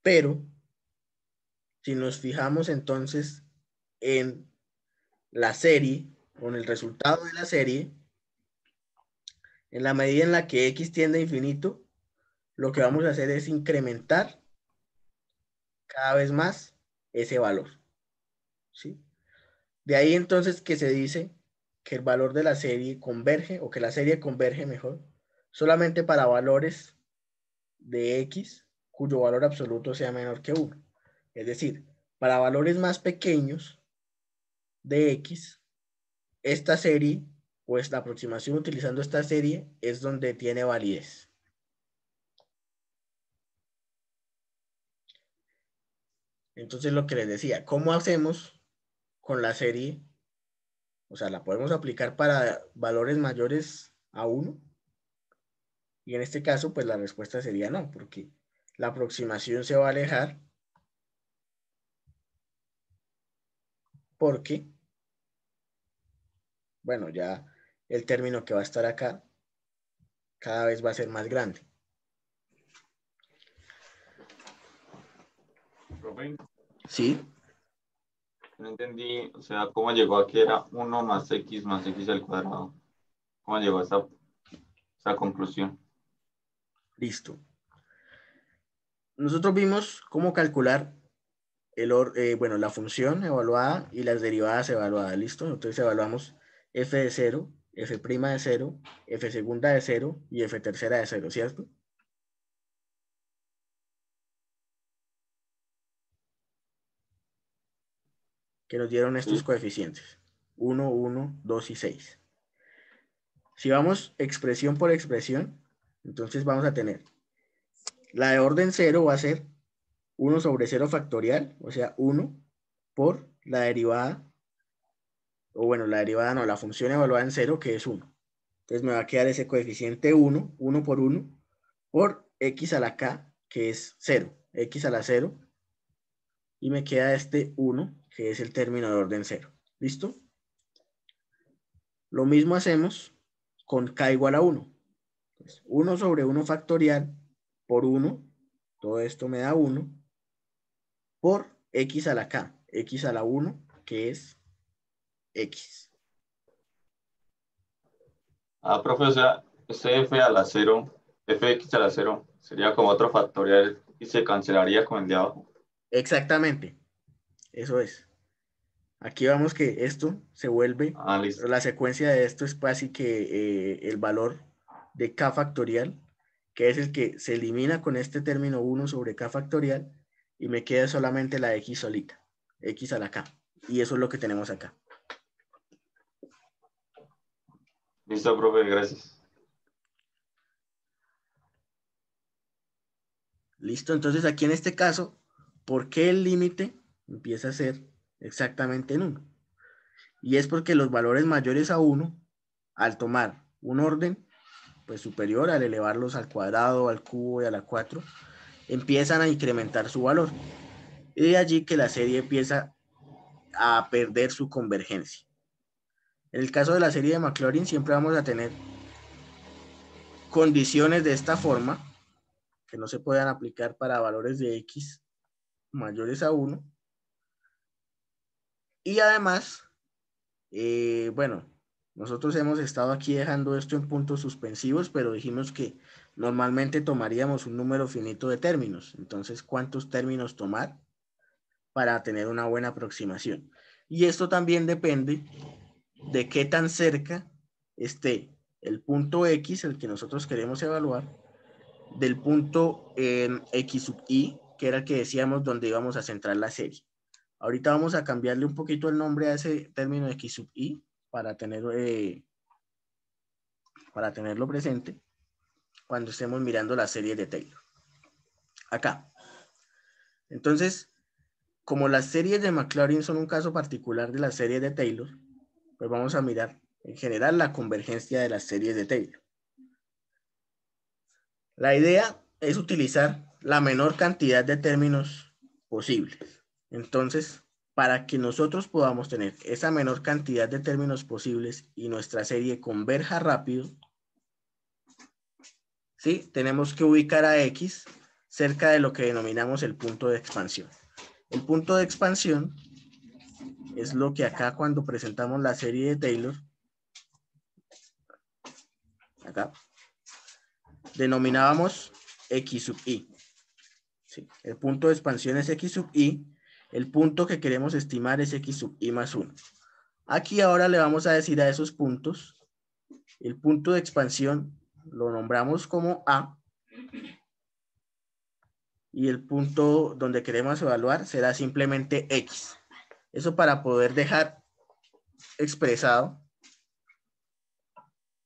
Pero, si nos fijamos entonces en la serie, o en el resultado de la serie, en la medida en la que X tiende a infinito, lo que vamos a hacer es incrementar cada vez más ese valor, ¿sí? De ahí entonces que se dice que el valor de la serie converge, o que la serie converge mejor, solamente para valores de X cuyo valor absoluto sea menor que 1. Es decir, para valores más pequeños de X, esta serie, o esta aproximación utilizando esta serie, es donde tiene validez. Entonces, lo que les decía, ¿cómo hacemos con la serie? O sea, la podemos aplicar para valores mayores a 1. Y en este caso, pues la respuesta sería no, porque la aproximación se va a alejar porque, bueno, ya el término que va a estar acá cada vez va a ser más grande. Profe, ¿Sí? no entendí, o sea, cómo llegó a que era 1 más x al cuadrado. ¿Cómo llegó a esa conclusión? Listo. Nosotros vimos cómo calcular bueno, la función evaluada y las derivadas evaluadas. ¿Listo? Entonces evaluamos f de 0, f' de 0, f segunda de 0 y f tercera de 0, ¿cierto? Que nos dieron estos Sí. coeficientes. 1, 1, 2 y 6. Si vamos expresión por expresión, entonces vamos a tener la de orden 0 va a ser 1 sobre 0 factorial, o sea, 1 por la derivada, o bueno, la derivada no, la función evaluada en 0, que es 1. Entonces me va a quedar ese coeficiente 1, 1 por 1, por x a la k, que es 0, x a la 0, y me queda este 1, que es el término de orden 0. ¿Listo? Lo mismo hacemos con k igual a 1. Entonces, 1 sobre 1 factorial por 1, todo esto me da 1, por x a la k, x a la 1, que es x. Ah, profe, o sea, ese f a la 0, fx a la 0, sería como otro factorial y se cancelaría con el de abajo. Exactamente, eso es. Aquí vamos que esto se vuelve, Ah, listo. la secuencia de esto es casi que el valor de k factorial, que es el que se elimina con este término 1 sobre k factorial, y me queda solamente la x solita, x a la k. Y eso es lo que tenemos acá. Listo, profe, gracias. Listo, entonces aquí en este caso, ¿por qué el límite empieza a ser exactamente en 1? Y es porque los valores mayores a 1, al tomar un orden pues superior, al elevarlos al cuadrado, al cubo y a la 4, empiezan a incrementar su valor. Y de allí que la serie empieza a perder su convergencia. En el caso de la serie de Maclaurin siempre vamos a tener condiciones de esta forma que no se puedan aplicar para valores de x mayores a 1. Y además, bueno, nosotros hemos estado aquí dejando esto en puntos suspensivos, pero dijimos que normalmente tomaríamos un número finito de términos. Entonces, ¿cuántos términos tomar para tener una buena aproximación? Y esto también depende de qué tan cerca esté el punto X, el que nosotros queremos evaluar, del punto X sub I, que era el que decíamos donde íbamos a centrar la serie. Ahorita vamos a cambiarle un poquito el nombre a ese término X sub I para tenerlo presente cuando estemos mirando la serie de Taylor. Acá. Entonces, como las series de Maclaurin son un caso particular de las series de Taylor, pues vamos a mirar en general la convergencia de las series de Taylor. La idea es utilizar la menor cantidad de términos posibles. Entonces, para que nosotros podamos tener esa menor cantidad de términos posibles y nuestra serie converja rápido, ¿sí? Tenemos que ubicar a X cerca de lo que denominamos el punto de expansión. El punto de expansión es lo que acá cuando presentamos la serie de Taylor, acá, denominábamos X sub i. ¿Sí? El punto de expansión es X sub i. El punto que queremos estimar es X sub i más 1. Aquí ahora le vamos a decir a esos puntos, el punto de expansión lo nombramos como A. Y el punto donde queremos evaluar será simplemente X. Eso para poder dejar expresado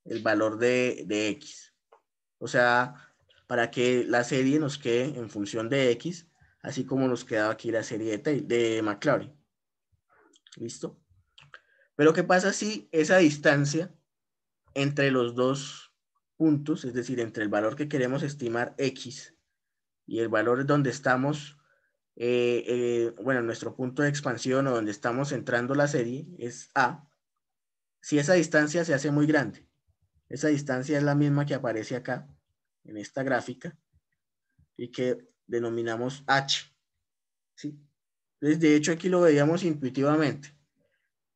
el valor de X. O sea, para que la serie nos quede en función de X, así como nos quedaba aquí la serie de Maclaurin. ¿Listo? Pero ¿qué pasa si esa distancia entre los dos puntos, es decir, entre el valor que queremos estimar X y el valor donde estamos, bueno, nuestro punto de expansión o donde estamos entrando la serie es A, si esa distancia se hace muy grande? Esa distancia es la misma que aparece acá, en esta gráfica, y que denominamos H. ¿Sí? Entonces, de hecho, aquí lo veíamos intuitivamente.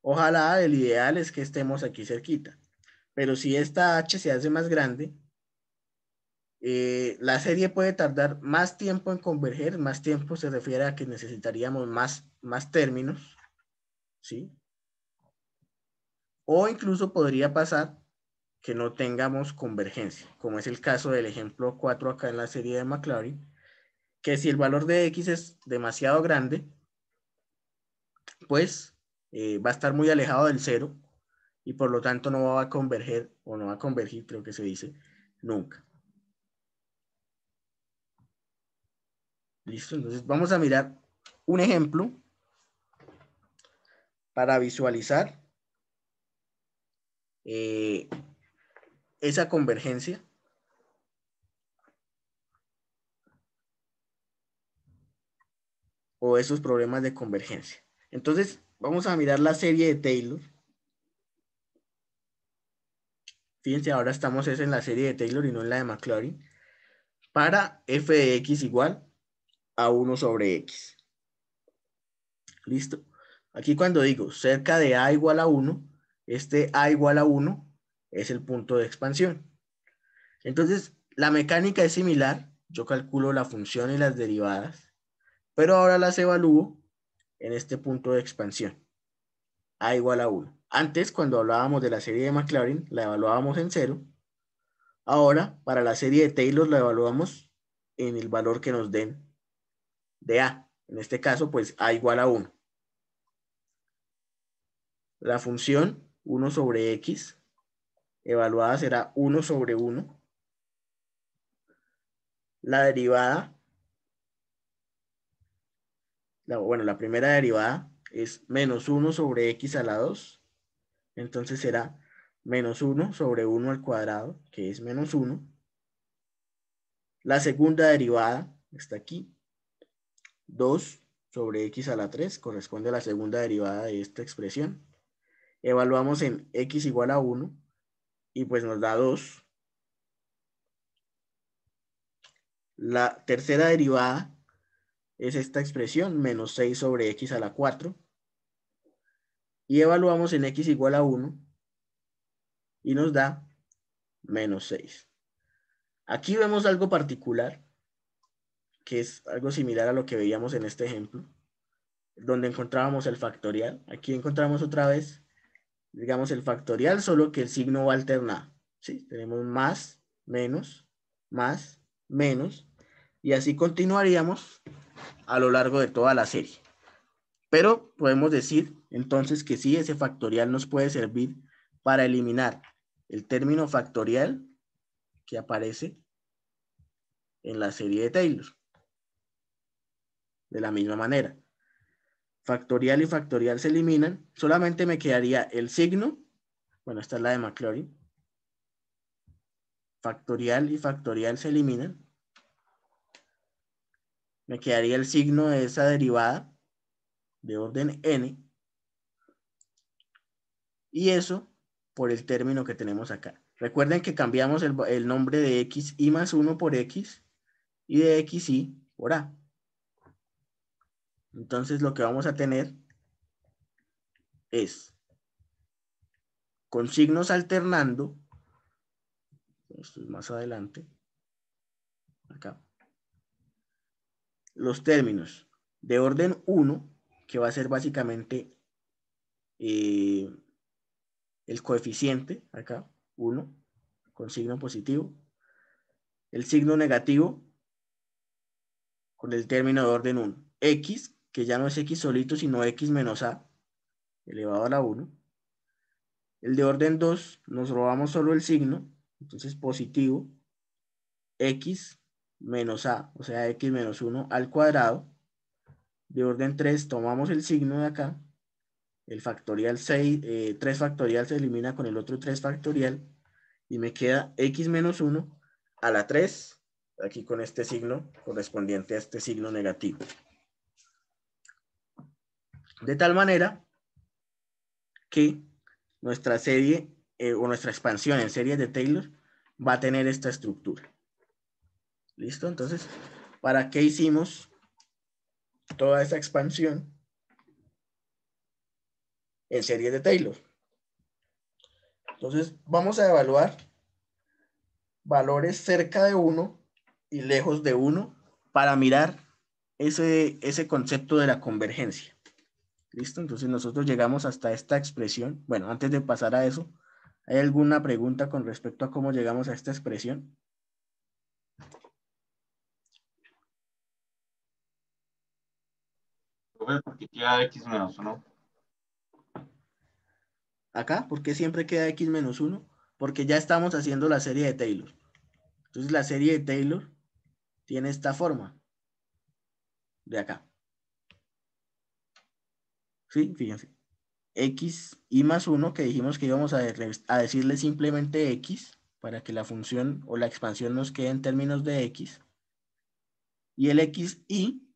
Ojalá el ideal es que estemos aquí cerquita. Pero si esta H se hace más grande, la serie puede tardar más tiempo en converger. Más tiempo se refiere a que necesitaríamos más términos. ¿Sí? O incluso podría pasar que no tengamos convergencia, como es el caso del ejemplo 4 acá en la serie de Maclaurin, que si el valor de X es demasiado grande, pues va a estar muy alejado del 0 y por lo tanto no va a converger, o no va a convergir, creo que se dice, nunca. ¿Listo? Entonces vamos a mirar un ejemplo para visualizar esa convergencia. O esos problemas de convergencia. Entonces, vamos a mirar la serie de Taylor. Fíjense, ahora estamos en la serie de Taylor y no en la de Maclaurin. Para f de x igual a 1 sobre x. ¿Listo? Aquí cuando digo cerca de a igual a 1, este a igual a 1 es el punto de expansión. Entonces, la mecánica es similar. Yo calculo la función y las derivadas, pero ahora las evalúo en este punto de expansión. A igual a 1. Antes, cuando hablábamos de la serie de Maclaurin, la evaluábamos en 0. Ahora, para la serie de Taylor, la evaluamos en el valor que nos den de A. En este caso, pues A igual a 1. La función 1 sobre X evaluada será 1 sobre 1. La derivada, la primera derivada es menos 1 sobre X a la 2. Entonces será menos 1 sobre 1 al cuadrado, que es menos 1. La segunda derivada está aquí. 2 sobre x a la 3 corresponde a la segunda derivada de esta expresión. Evaluamos en x igual a 1 y pues nos da 2. La tercera derivada es esta expresión, menos 6 sobre x a la 4. Y evaluamos en x igual a 1 y nos da menos 6. Aquí vemos algo particular, que es algo similar a lo que veíamos en este ejemplo, donde encontrábamos el factorial. Aquí encontramos otra vez, digamos, el factorial, solo que el signo va alternado. ¿Sí? Tenemos más, menos, y así continuaríamos a lo largo de toda la serie. Pero podemos decir entonces que sí, ese factorial nos puede servir para eliminar el término factorial que aparece en la serie de Taylor. De la misma manera. Factorial y factorial se eliminan. Solamente me quedaría el signo. Bueno, esta es la de Maclaurin. Factorial y factorial se eliminan. Me quedaría el signo de esa derivada de orden n. Y eso por el término que tenemos acá. Recuerden que cambiamos el nombre de xi más 1 por x y de xi por a. Entonces lo que vamos a tener es, con signos alternando, esto es más adelante, acá, los términos de orden 1, que va a ser básicamente el coeficiente, acá, 1, con signo positivo, el signo negativo, con el término de orden 1, x, que ya no es x solito, sino x menos a, elevado a la 1, el de orden 2, nos robamos solo el signo, entonces positivo, x menos a, o sea, x menos 1 al cuadrado. De orden 3, tomamos el signo de acá, el factorial 6, 3 factorial se elimina con el otro 3 factorial, y me queda x menos 1 a la 3, aquí con este signo correspondiente a este signo negativo. De tal manera que nuestra serie o nuestra expansión en series de Taylor va a tener esta estructura. ¿Listo? Entonces, ¿para qué hicimos toda esa expansión en series de Taylor? Entonces, vamos a evaluar valores cerca de 1 y lejos de 1 para mirar ese concepto de la convergencia. ¿Listo? Entonces nosotros llegamos hasta esta expresión. Bueno, antes de pasar a eso, ¿hay alguna pregunta con respecto a cómo llegamos a esta expresión? ¿Por qué queda x menos 1? Acá, ¿por qué siempre queda x menos 1? Porque ya estamos haciendo la serie de Taylor. Entonces la serie de Taylor tiene esta forma de acá. ¿Sí? Fíjense. X y más 1, que dijimos que íbamos a decirle simplemente x, para que la función o la expansión nos quede en términos de x. Y el xy,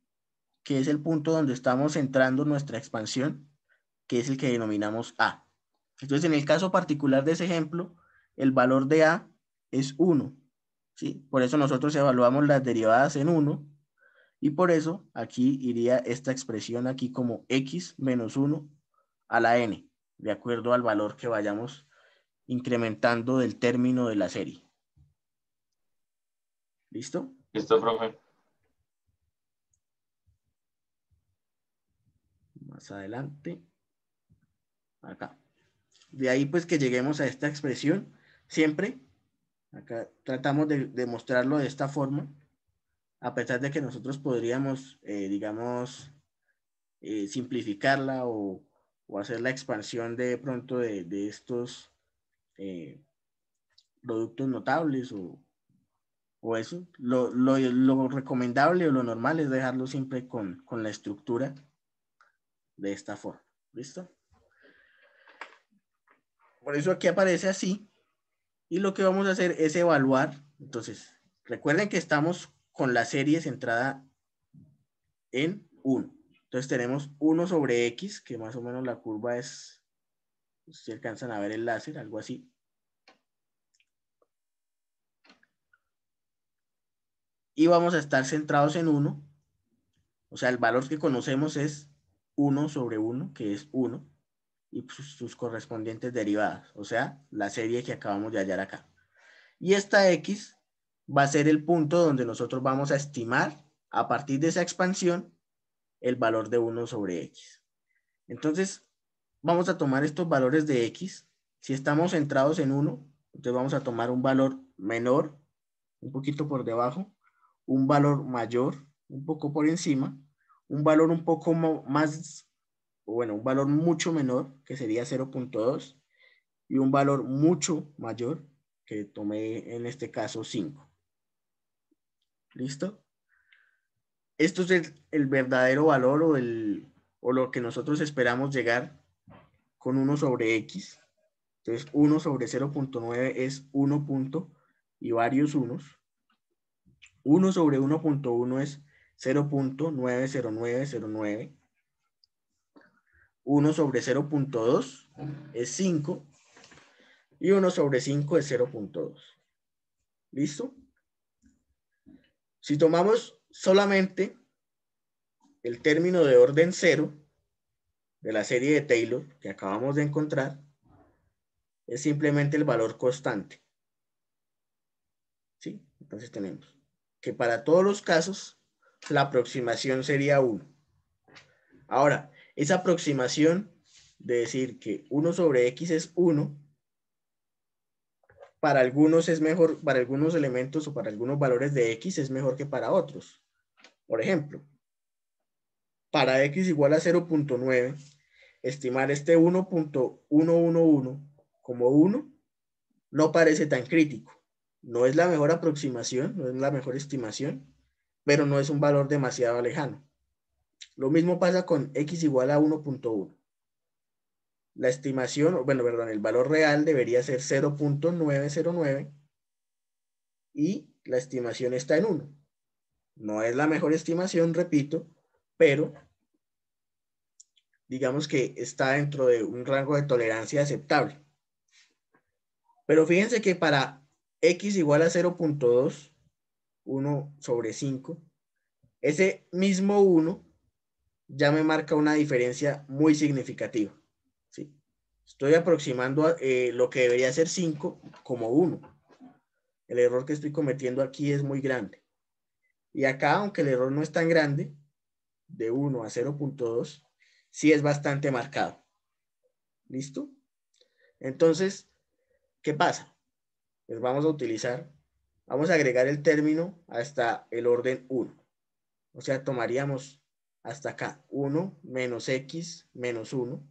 que es el punto donde estamos centrando nuestra expansión, que es el que denominamos a. Entonces, en el caso particular de ese ejemplo, el valor de a es 1. ¿Sí? Por eso nosotros evaluamos las derivadas en 1. Y por eso aquí iría esta expresión aquí como x menos 1 a la n, de acuerdo al valor que vayamos incrementando del término de la serie. ¿Listo? ¿Listo, profe? Más adelante. Acá. De ahí pues que lleguemos a esta expresión. Siempre, acá tratamos de mostrarlo de esta forma, a pesar de que nosotros podríamos, digamos, simplificarla o hacer la expansión de pronto de estos productos notables o eso. Lo recomendable o lo normal es dejarlo siempre con la estructura de esta forma. ¿Listo? Por eso aquí aparece así. Y lo que vamos a hacer es evaluar. Entonces, recuerden que estamos con la serie centrada en 1. Entonces tenemos 1 sobre x, que más o menos la curva es, si alcanzan a ver el láser, algo así. Y vamos a estar centrados en 1. O sea, el valor que conocemos es 1 sobre 1, que es 1. Y sus correspondientes derivadas. O sea, la serie que acabamos de hallar acá. Y esta x va a ser el punto donde nosotros vamos a estimar, a partir de esa expansión, el valor de 1 sobre x. Entonces, vamos a tomar estos valores de x. Si estamos centrados en 1, entonces vamos a tomar un valor menor, un poquito por debajo, un valor mayor, un poco por encima, un valor un poco más, bueno, un valor mucho menor, que sería 0.2, y un valor mucho mayor, que tomé en este caso 5. ¿Listo? Esto es el verdadero valor o el o lo que nosotros esperamos llegar con 1 sobre x. Entonces 1 sobre 0.9 es 1 punto y varios unos. 1 sobre 1.1 es 0.90909. 1 sobre 0.2 es 5. Y 1 sobre 5 es 0.2. ¿Listo? Si tomamos solamente el término de orden 0 de la serie de Taylor que acabamos de encontrar, es simplemente el valor constante. ¿Sí? Entonces tenemos que para todos los casos la aproximación sería 1. Ahora, esa aproximación de decir que 1 sobre x es 1, para algunos es mejor, para algunos elementos o para algunos valores de x es mejor que para otros. Por ejemplo, para x igual a 0.9, estimar este 1.111 como 1 no parece tan crítico. No es la mejor aproximación, no es la mejor estimación, pero no es un valor demasiado lejano. Lo mismo pasa con x igual a 1.1. La estimación, bueno, perdón, el valor real debería ser 0.909 y la estimación está en 1. No es la mejor estimación, repito, pero digamos que está dentro de un rango de tolerancia aceptable. Pero fíjense que para x igual a 0.2, 1 sobre 5, ese mismo 1 ya me marca una diferencia muy significativa. ¿Sí? Estoy aproximando lo que debería ser 5 como 1. El error que estoy cometiendo aquí es muy grande. Y acá, aunque el error no es tan grande, de 1 a 0.2, sí es bastante marcado. ¿Listo? Entonces, ¿qué pasa? Pues vamos a agregar el término hasta el orden 1. O sea, tomaríamos hasta acá 1 menos x menos 1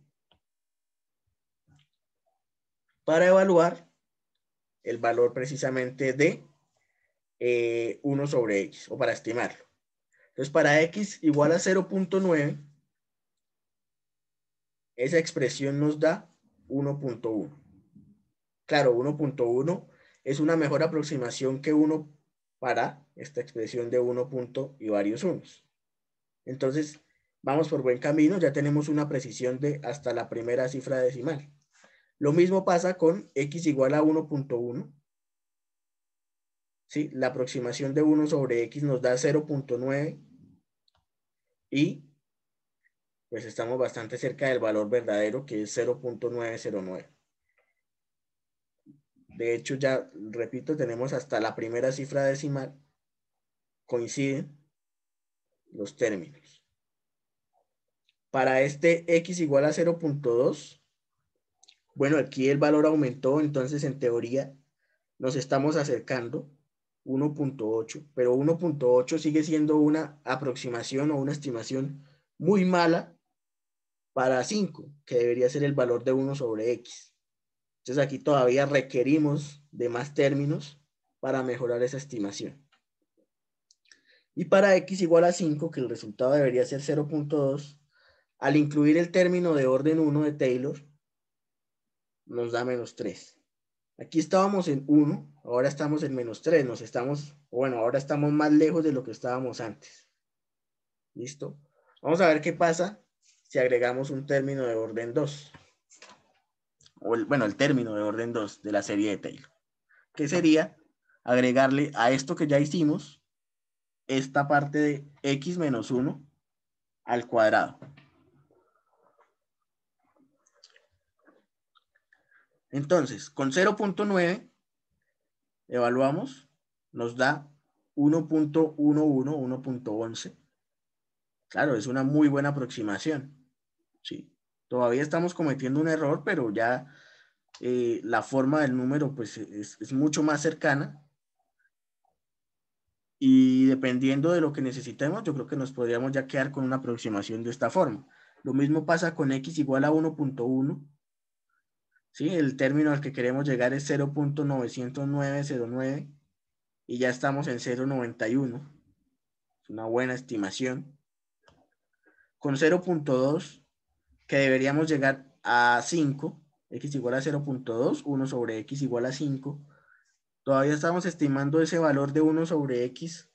para evaluar el valor precisamente de 1 sobre x, o para estimarlo. Entonces, para x igual a 0.9, esa expresión nos da 1.1. Claro, 1.1 es una mejor aproximación que 1 para esta expresión de 1 punto y varios unos. Entonces, vamos por buen camino, ya tenemos una precisión de hasta la primera cifra decimal. Lo mismo pasa con x igual a 1.1. ¿Sí? La aproximación de 1 sobre x nos da 0.9 y pues estamos bastante cerca del valor verdadero, que es 0.909. De hecho, ya repito, tenemos hasta la primera cifra decimal, coinciden los términos. Para este x igual a 0.2, bueno, aquí el valor aumentó, entonces en teoría nos estamos acercando 1.8, pero 1.8 sigue siendo una aproximación o una estimación muy mala para 5, que debería ser el valor de 1 sobre x. Entonces aquí todavía requerimos de más términos para mejorar esa estimación. Y para x igual a 5, que el resultado debería ser 0.2, al incluir el término de orden 1 de Taylor, nos da menos 3. Aquí estábamos en 1, ahora estamos en menos 3, ahora estamos más lejos de lo que estábamos antes. ¿Listo? Vamos a ver qué pasa si agregamos un término de orden 2. El término de orden 2 de la serie de Taylor. Que sería agregarle a esto que ya hicimos, esta parte de x menos 1 al cuadrado. Entonces, con 0.9 evaluamos, nos da 1.11, 1.11. Claro, es una muy buena aproximación. Sí. Todavía estamos cometiendo un error, pero ya la forma del número pues, es mucho más cercana. Y dependiendo de lo que necesitemos, yo creo que nos podríamos ya quedar con una aproximación de esta forma. Lo mismo pasa con x igual a 1.1. ¿Sí? El término al que queremos llegar es 0.90909 y ya estamos en 0.91. Es una buena estimación. con 0.2, que deberíamos llegar a 5, x igual a 0.2, 1 sobre x igual a 5. Todavía estamos estimando ese valor de 1 sobre x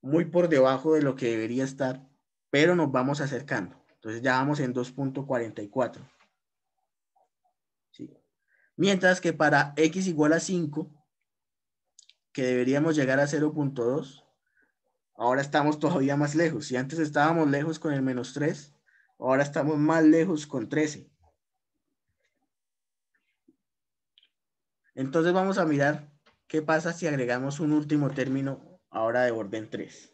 muy por debajo de lo que debería estar, pero nos vamos acercando. Entonces ya vamos en 2.44. ¿Sí? Mientras que para x igual a 5, que deberíamos llegar a 0.2, ahora estamos todavía más lejos. Si antes estábamos lejos con el menos 3, ahora estamos más lejos con 13. Entonces vamos a mirar qué pasa si agregamos un último término ahora de orden 3.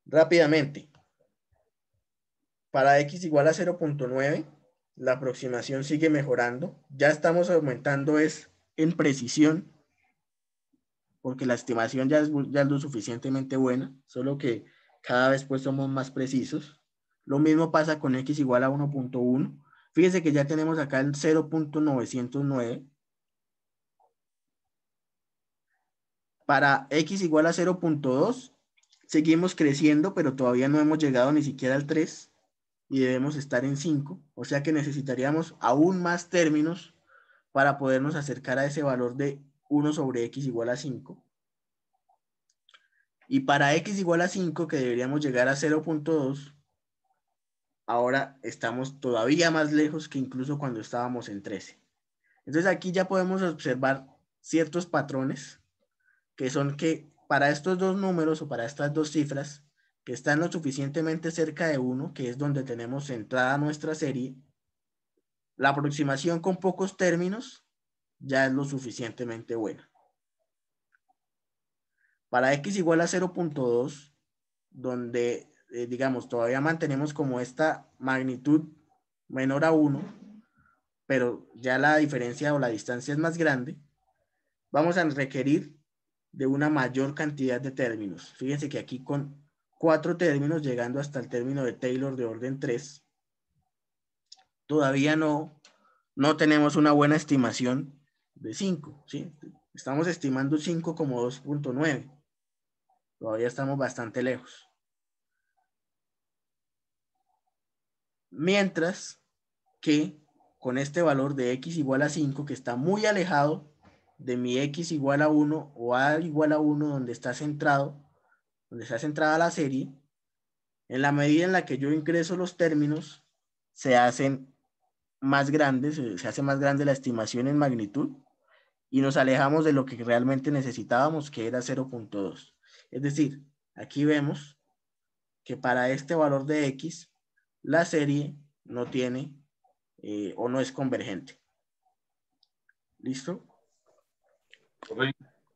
Rápidamente. Para x igual a 0.9, la aproximación sigue mejorando. Ya estamos aumentando en precisión, porque la estimación ya es lo suficientemente buena, solo que cada vez pues somos más precisos. Lo mismo pasa con x igual a 1.1. Fíjense que ya tenemos acá el 0.909. Para x igual a 0.2, seguimos creciendo, pero todavía no hemos llegado ni siquiera al 3 y debemos estar en 5. O sea que necesitaríamos aún más términos para podernos acercar a ese valor de 1 sobre x igual a 5. Y para x igual a 5, que deberíamos llegar a 0.2, ahora estamos todavía más lejos que incluso cuando estábamos en 13. Entonces aquí ya podemos observar ciertos patrones, que son que para estos dos números o para estas dos cifras, que están lo suficientemente cerca de 1, que es donde tenemos centrada nuestra serie, la aproximación con pocos términos ya es lo suficientemente buena. Para x igual a 0.2, donde, digamos, todavía mantenemos como esta magnitud menor a 1, pero ya la diferencia o la distancia es más grande, vamos a requerir de una mayor cantidad de términos. Fíjense que aquí con 4 términos, llegando hasta el término de Taylor de orden 3, todavía no tenemos una buena estimación de 5, ¿sí? Estamos estimando 5 como 2.9. Todavía estamos bastante lejos. Mientras que con este valor de x igual a 5, que está muy alejado de mi x igual a 1 o a igual a 1, donde está centrada la serie, en la medida en la que yo ingreso los términos, se hacen más grandes, se hace más grande la estimación en magnitud y nos alejamos de lo que realmente necesitábamos, que era 0.2. Es decir, aquí vemos que para este valor de x, la serie no tiene o no es convergente. ¿Listo?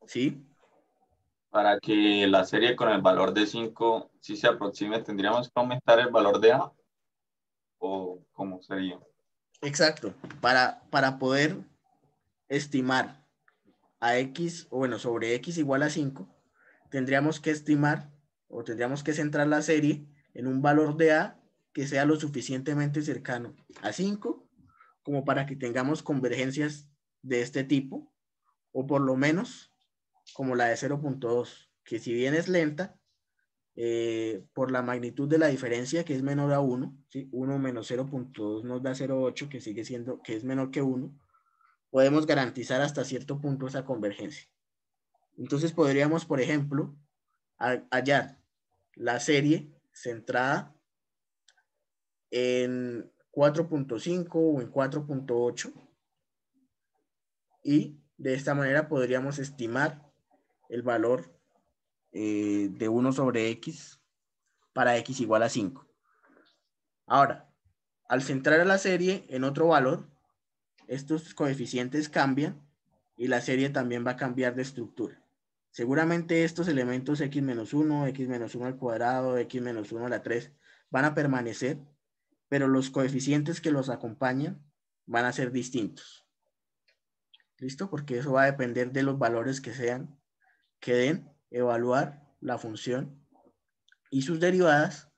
¿Sí? Para que la serie con el valor de 5 sí se aproxime, ¿tendríamos que aumentar el valor de A? ¿O cómo sería? Exacto. Para poder estimar a x, o bueno, sobre x igual a 5, tendríamos que estimar o tendríamos que centrar la serie en un valor de A que sea lo suficientemente cercano a 5 como para que tengamos convergencias de este tipo, o por lo menos como la de 0.2, que si bien es lenta, por la magnitud de la diferencia, que es menor a 1, ¿sí? 1 menos 0.2 nos da 0.8, que sigue siendo, que es menor que 1, podemos garantizar hasta cierto punto esa convergencia. Entonces podríamos, por ejemplo, hallar la serie centrada en 4.5 o en 4.8 y de esta manera podríamos estimar el valor de 1 sobre x para x igual a 5. Ahora, al centrar a la serie en otro valor, estos coeficientes cambian y la serie también va a cambiar de estructura. Seguramente estos elementos x-1, x-1 al cuadrado, x-1 a la 3 van a permanecer, pero los coeficientes que los acompañan van a ser distintos. ¿Listo? Porque eso va a depender de los valores que den evaluar la función y sus derivadas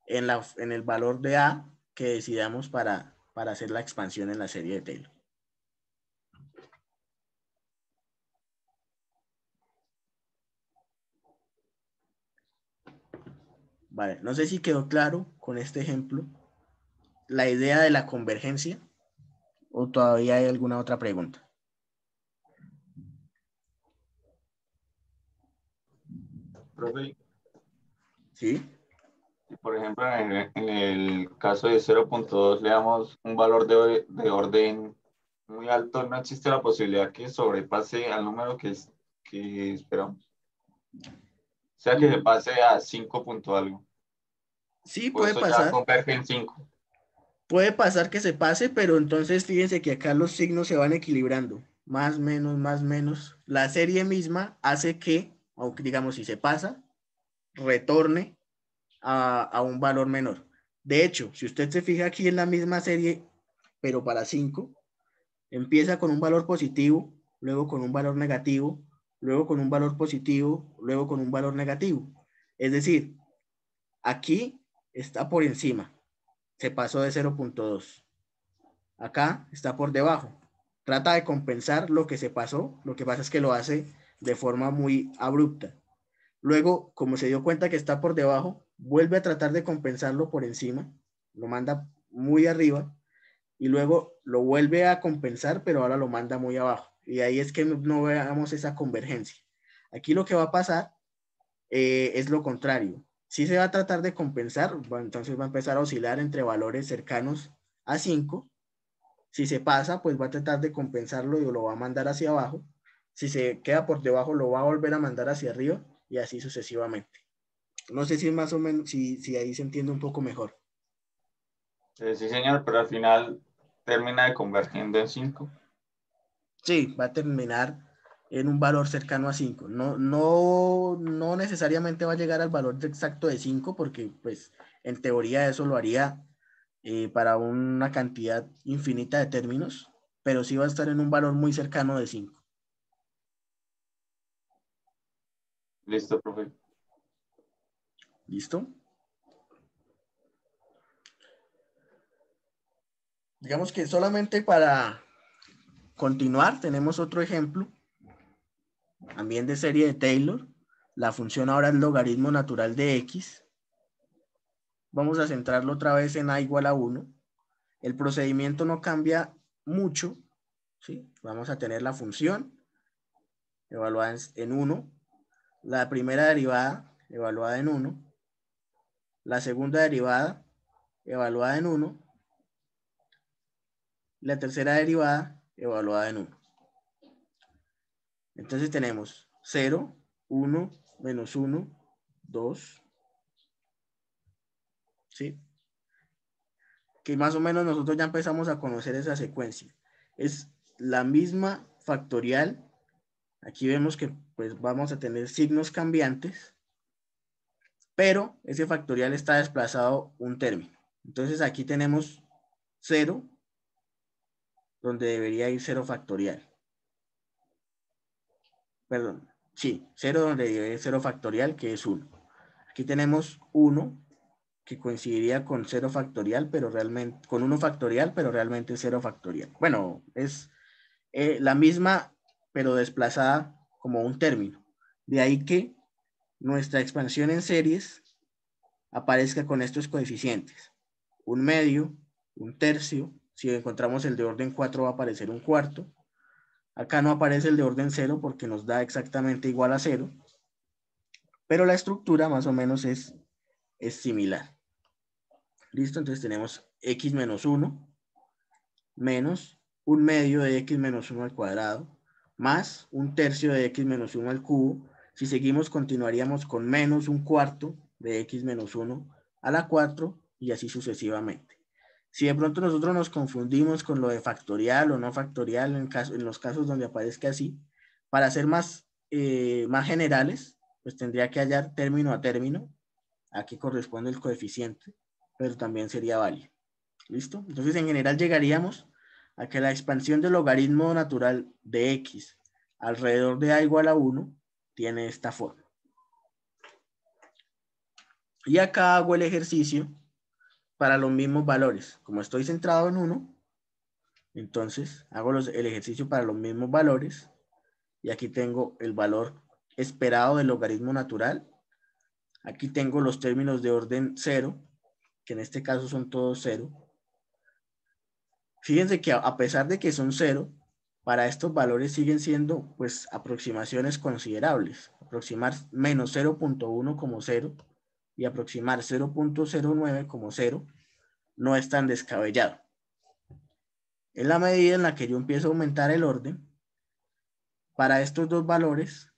en el valor de A que decidamos para hacer la expansión en la serie de Taylor. Vale, no sé si quedó claro con este ejemplo la idea de la convergencia o todavía hay alguna otra pregunta. Profe, ¿Sí? si por ejemplo en el caso de 0.2 le damos un valor de orden muy alto, no existe la posibilidad que sobrepase al número que esperamos. O sea, que se pase a 5 punto algo. Sí, Pues puede eso ya pasar. converge en 5. Puede pasar que se pase, pero entonces fíjense que acá los signos se van equilibrando. Más, menos, más, menos. La serie misma hace que, aunque digamos si se pasa, retorne a un valor menor. De hecho, si usted se fija aquí en la misma serie, pero para 5, empieza con un valor positivo, luego con un valor negativo, luego con un valor positivo, luego con un valor negativo. Es decir, aquí está por encima, se pasó de 0.2. Acá está por debajo. Trata de compensar lo que se pasó, lo que pasa es que lo hace de forma muy abrupta. Luego, como se dio cuenta que está por debajo, vuelve a tratar de compensarlo por encima, lo manda muy arriba y luego lo vuelve a compensar, pero ahora lo manda muy abajo. Y ahí es que no veamos esa convergencia. Aquí lo que va a pasar es lo contrario. Si se va a tratar de compensar, bueno, entonces va a empezar a oscilar entre valores cercanos a 5. Si se pasa, pues va a tratar de compensarlo y lo va a mandar hacia abajo. Si se queda por debajo, lo va a volver a mandar hacia arriba y así sucesivamente. No sé si es más o menos, si ahí se entiende un poco mejor. Sí, señor, pero al final termina de convergiendo en 5. Sí, va a terminar en un valor cercano a 5. No necesariamente va a llegar al valor exacto de 5 porque pues en teoría eso lo haría para una cantidad infinita de términos, pero sí va a estar en un valor muy cercano de 5. Listo, profe. ¿Listo? Digamos que solamente para continuar tenemos otro ejemplo, también de serie de Taylor. La función ahora es logaritmo natural de x. Vamos a centrarlo otra vez en a igual a 1. El procedimiento no cambia mucho, ¿sí? Vamos a tener la función evaluada en 1, la primera derivada evaluada en 1, la segunda derivada evaluada en 1, la tercera derivada evaluada en 1. Entonces tenemos 0, 1, menos 1, 2, ¿sí? Que más o menos nosotros ya empezamos a conocer esa secuencia. Es la misma factorial. Aquí vemos que pues vamos a tener signos cambiantes, pero ese factorial está desplazado un término. Entonces aquí tenemos 0, donde debería ir 0 factorial. Perdón, sí, 0 donde debe ir 0 factorial, que es 1. Aquí tenemos 1, que coincidiría con 0 factorial, pero realmente, con 1 factorial, pero realmente 0 factorial. Bueno, es la misma, pero desplazada como un término. De ahí que nuestra expansión en series aparezca con estos coeficientes. Un medio, un tercio. Si encontramos el de orden 4 va a aparecer un cuarto. Acá no aparece el de orden 0 porque nos da exactamente igual a 0. Pero la estructura más o menos es similar. ¿Listo? Entonces tenemos x menos 1 menos un medio de x menos 1 al cuadrado más un tercio de x menos 1 al cubo. Si seguimos, continuaríamos con menos un cuarto de x menos 1 a la 4 y así sucesivamente. Si de pronto nosotros nos confundimos con lo de factorial o no factorial en los casos donde aparezca así, para ser más generales, pues tendría que hallar término a término. Aquí corresponde el coeficiente, pero también sería válido. ¿Listo? Entonces, en general llegaríamos a que la expansión del logaritmo natural de x alrededor de a igual a 1 tiene esta forma. Y acá hago el ejercicio para los mismos valores. Como estoy centrado en 1, entonces hago el ejercicio para los mismos valores. Y aquí tengo el valor esperado del logaritmo natural Aquí tengo los términos de orden 0, que en este caso son todos 0. Fíjense que a pesar de que son 0, para estos valores siguen siendo pues aproximaciones considerables. Aproximar menos 0.1 como 0 y aproximar 0.09 como 0 no es tan descabellado. En la medida en la que yo empiezo a aumentar el orden, para estos dos valores,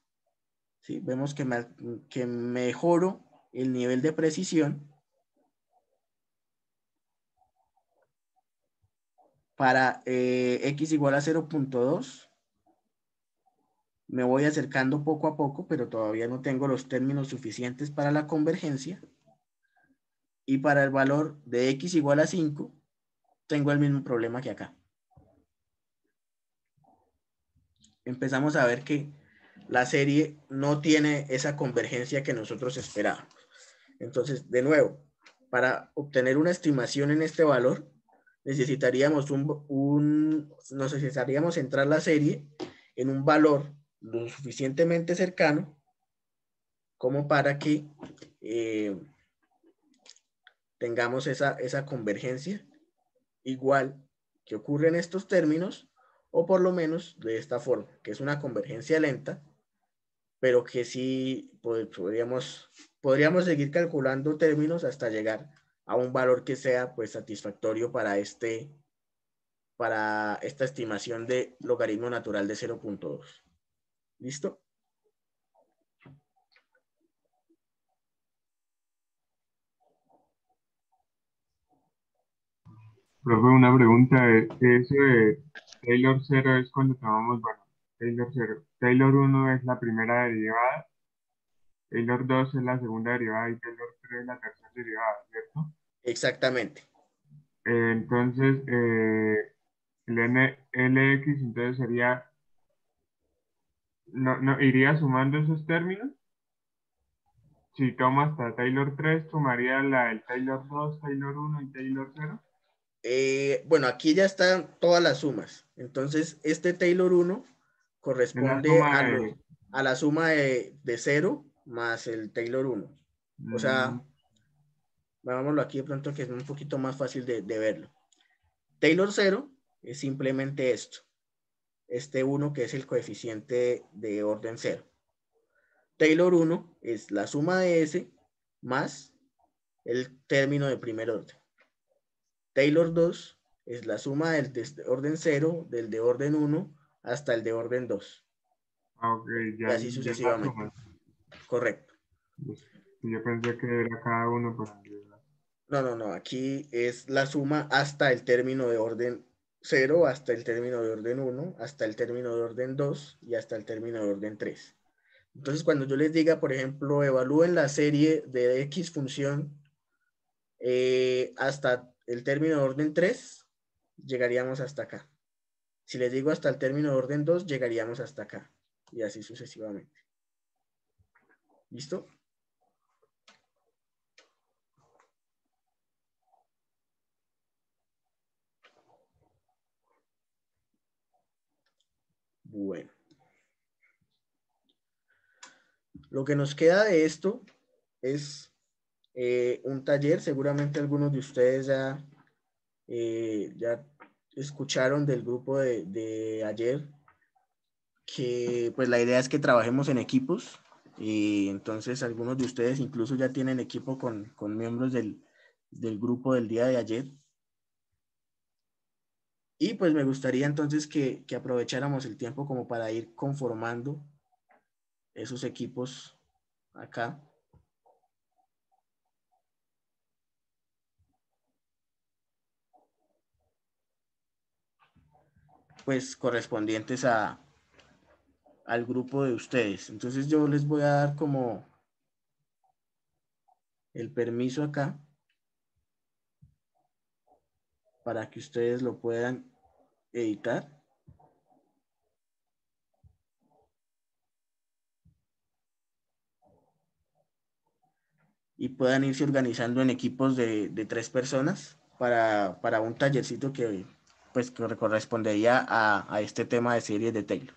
¿sí? Vemos que mejoro el nivel de precisión. Para x igual a 0.2, me voy acercando poco a poco, pero todavía no tengo los términos suficientes para la convergencia. Y para el valor de x igual a 5, tengo el mismo problema que acá. Empezamos a ver que la serie no tiene esa convergencia que nosotros esperábamos. Entonces, de nuevo, para obtener una estimación en este valor, necesitaríamos centrar la serie en un valor lo suficientemente cercano como para que tengamos esa convergencia igual que ocurre en estos términos, o por lo menos de esta forma, que es una convergencia lenta, pero que sí pues, podríamos seguir calculando términos hasta llegar a un valor que sea pues satisfactorio para esta estimación de logaritmo natural de 0.2. ¿Listo? Profe, una pregunta, eso de Taylor 0 es cuando tomamos, bueno, Taylor 0. Taylor 1 es la primera derivada, Taylor 2 es la segunda derivada y Taylor 3 es la tercera derivada, ¿cierto? Exactamente. Entonces, el LX entonces sería, no, iría sumando esos términos. Si tomo hasta Taylor 3, tomaría la del Taylor 2, Taylor 1 y Taylor 0. Bueno, aquí ya están todas las sumas. Entonces, este Taylor 1 corresponde a la suma de 0 más el Taylor 1. O sea, veámoslo aquí de pronto que es un poquito más fácil de verlo. Taylor 0 es simplemente esto. Este 1 que es el coeficiente de orden 0. Taylor 1 es la suma de ese más el término de primer orden. Taylor 2 es la suma del de orden 0, del de orden 1, hasta el de orden 2. Ok, y así sucesivamente. Correcto. Yo pensé que era cada uno por No. Aquí es la suma hasta el término de orden 0, hasta el término de orden 1, hasta el término de orden 2 y hasta el término de orden 3. Entonces, cuando yo les diga, por ejemplo, evalúen la serie de X función hasta el término de orden 3, llegaríamos hasta acá. Si les digo hasta el término de orden 2, llegaríamos hasta acá. Y así sucesivamente. ¿Listo? Bueno. Lo que nos queda de esto es un taller. Seguramente algunos de ustedes ya escucharon del grupo de ayer que pues la idea es que trabajemos en equipos, y entonces algunos de ustedes incluso ya tienen equipo con miembros del grupo del día de ayer. Y pues me gustaría entonces que aprovecháramos el tiempo como para ir conformando esos equipos acá. Pues correspondientes al grupo de ustedes. Entonces yo les voy a dar como el permiso acá para que ustedes lo puedan editar. Y puedan irse organizando en equipos de 3 personas para un tallercito que pues que correspondería a este tema de series de Taylor.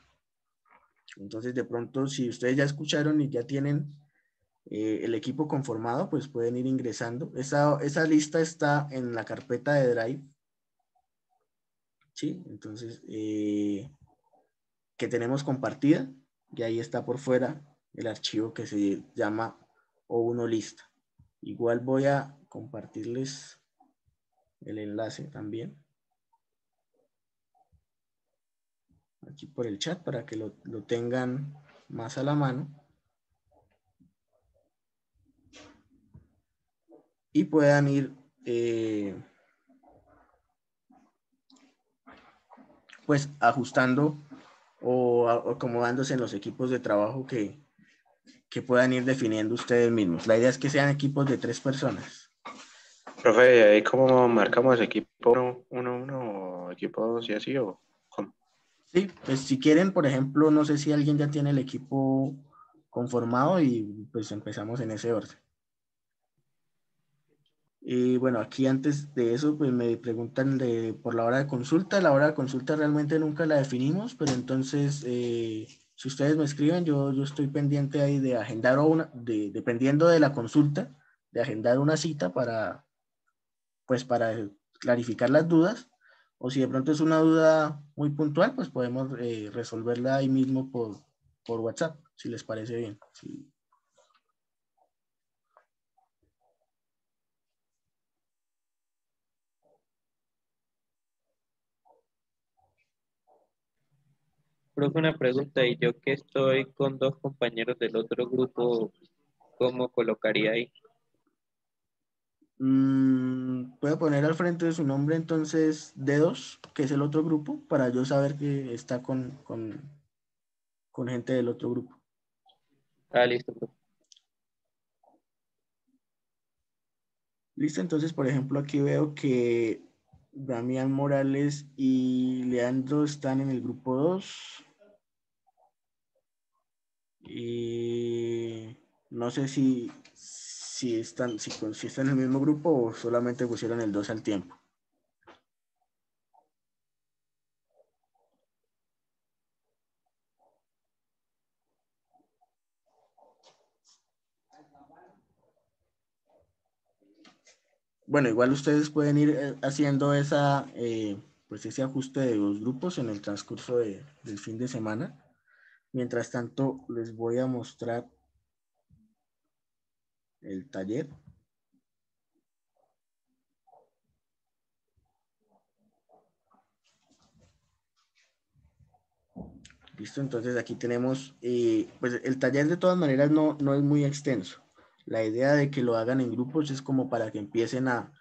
Entonces, de pronto, si ustedes ya escucharon y ya tienen el equipo conformado, pues pueden ir ingresando. Esa lista está en la carpeta de Drive. ¿Sí? Entonces, que tenemos compartida, y ahí está por fuera el archivo que se llama O1 lista. Igual voy a compartirles el enlace también aquí por el chat para que lo tengan más a la mano y puedan ir pues ajustando o acomodándose en los equipos de trabajo que puedan ir definiendo ustedes mismos. La idea es que sean equipos de 3 personas. Profe, ¿ahí cómo marcamos equipo 1 o equipo 2 y así o cómo? Sí, pues si quieren, por ejemplo, no sé si alguien ya tiene el equipo conformado y pues empezamos en ese orden. Y bueno, aquí antes de eso, pues me preguntan por la hora de consulta. La hora de consulta realmente nunca la definimos, pero entonces, si ustedes me escriben, yo estoy pendiente ahí de agendar dependiendo de la consulta, de agendar una cita para clarificar las dudas. O si de pronto es una duda muy puntual, pues podemos resolverla ahí mismo por WhatsApp, si les parece bien. Sí. Profe, una pregunta, y yo que estoy con 2 compañeros del otro grupo, ¿cómo colocaría ahí? Puedo poner al frente de su nombre entonces dedos, que es el otro grupo, para yo saber que está con gente del otro grupo. Ah, listo, profe. Listo, entonces por ejemplo aquí veo que Damián Morales y Leandro están en el grupo 2. Y no sé si están en el mismo grupo o solamente pusieron el 2 al tiempo. Bueno, igual ustedes pueden ir haciendo pues ese ajuste de los grupos en el transcurso del fin de semana. Mientras tanto, les voy a mostrar el taller. Listo, entonces aquí tenemos, pues el taller de todas maneras no es muy extenso. La idea de que lo hagan en grupos es como para que empiecen a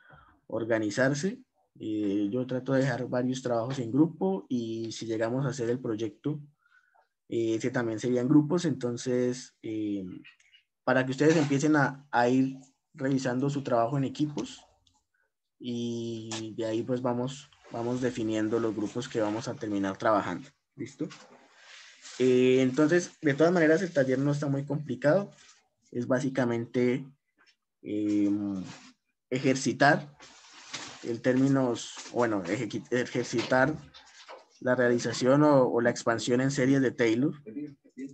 organizarse. Yo trato de dejar varios trabajos en grupo y si llegamos a hacer el proyecto, ese también sería en grupos. Entonces, para que ustedes empiecen a ir revisando su trabajo en equipos y de ahí pues vamos definiendo los grupos que vamos a terminar trabajando. ¿Listo? Entonces, de todas maneras, el taller no está muy complicado. Es básicamente ejercitar ejercitar la realización o la expansión en series de Taylor.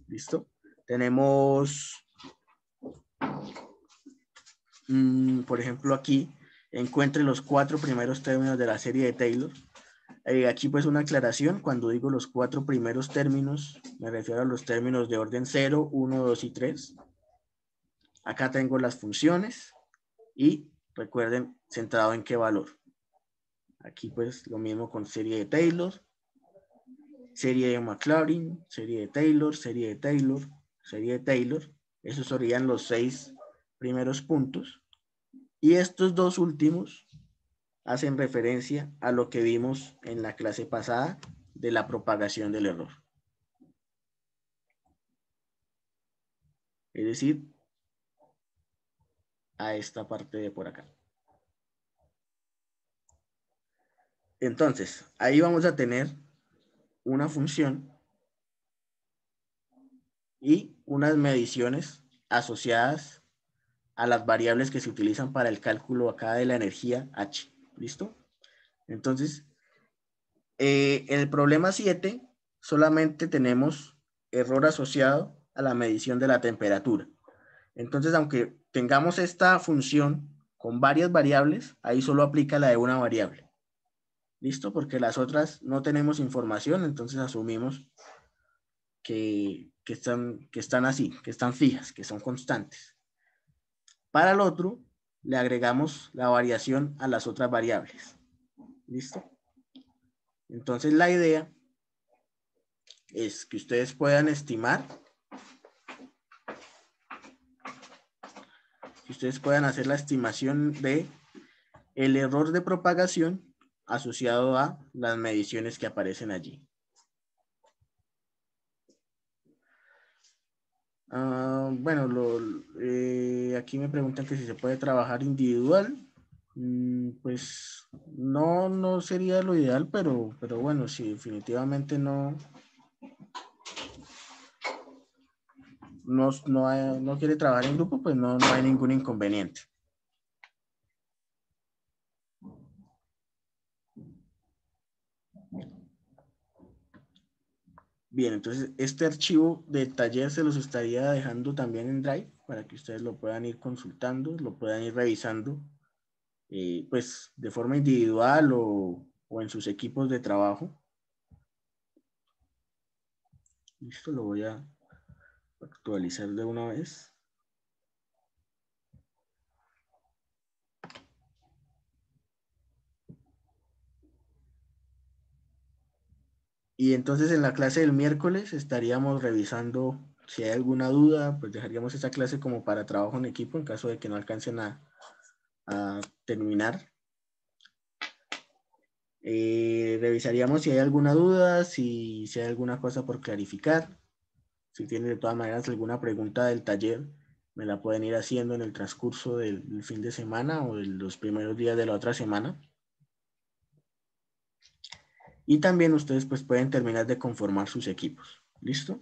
¿Listo? Tenemos, por ejemplo, aquí, encuentre los 4 primeros términos de la serie de Taylor. Aquí pues una aclaración, cuando digo los 4 primeros términos, me refiero a los términos de orden 0, 1, 2 y 3. Acá tengo las funciones y recuerden, centrado en qué valor. Aquí pues lo mismo con serie de Taylor, serie de Maclaurin, serie de Taylor, serie de Taylor, serie de Taylor. Esos serían los 6 primeros puntos. Y estos 2 últimos hacen referencia a lo que vimos en la clase pasada de la propagación del error. Es decir, a esta parte de por acá. Entonces, ahí vamos a tener una función y unas mediciones asociadas a las variables que se utilizan para el cálculo acá de la energía H. ¿Listo? Entonces, en el problema 7 solamente tenemos error asociado a la medición de la temperatura. Entonces, aunque tengamos esta función con varias variables, ahí solo aplica la de una variable. ¿Listo? Porque las otras no tenemos información, entonces asumimos que están así, que están fijas, que son constantes. Para el otro, le agregamos la variación a las otras variables. ¿Listo? Entonces, la idea es que ustedes puedan estimar, que ustedes puedan hacer la estimación de el error de propagación asociado a las mediciones que aparecen allí. Bueno, aquí me preguntan que si se puede trabajar individual. Pues no sería lo ideal, pero bueno, si definitivamente no quiere trabajar en grupo, pues no hay ningún inconveniente. Bien, entonces este archivo de taller se los estaría dejando también en Drive para que ustedes lo puedan ir consultando, lo puedan ir revisando, pues de forma individual o en sus equipos de trabajo. Listo, lo voy a actualizar de una vez. Y entonces en la clase del miércoles estaríamos revisando si hay alguna duda, pues dejaríamos esa clase como para trabajo en equipo en caso de que no alcancen a terminar. Revisaríamos si hay alguna duda, si hay alguna cosa por clarificar. Si tienen de todas maneras alguna pregunta del taller, me la pueden ir haciendo en el transcurso del fin de semana o de los primeros días de la otra semana. Y también ustedes pues pueden terminar de conformar sus equipos. ¿Listo?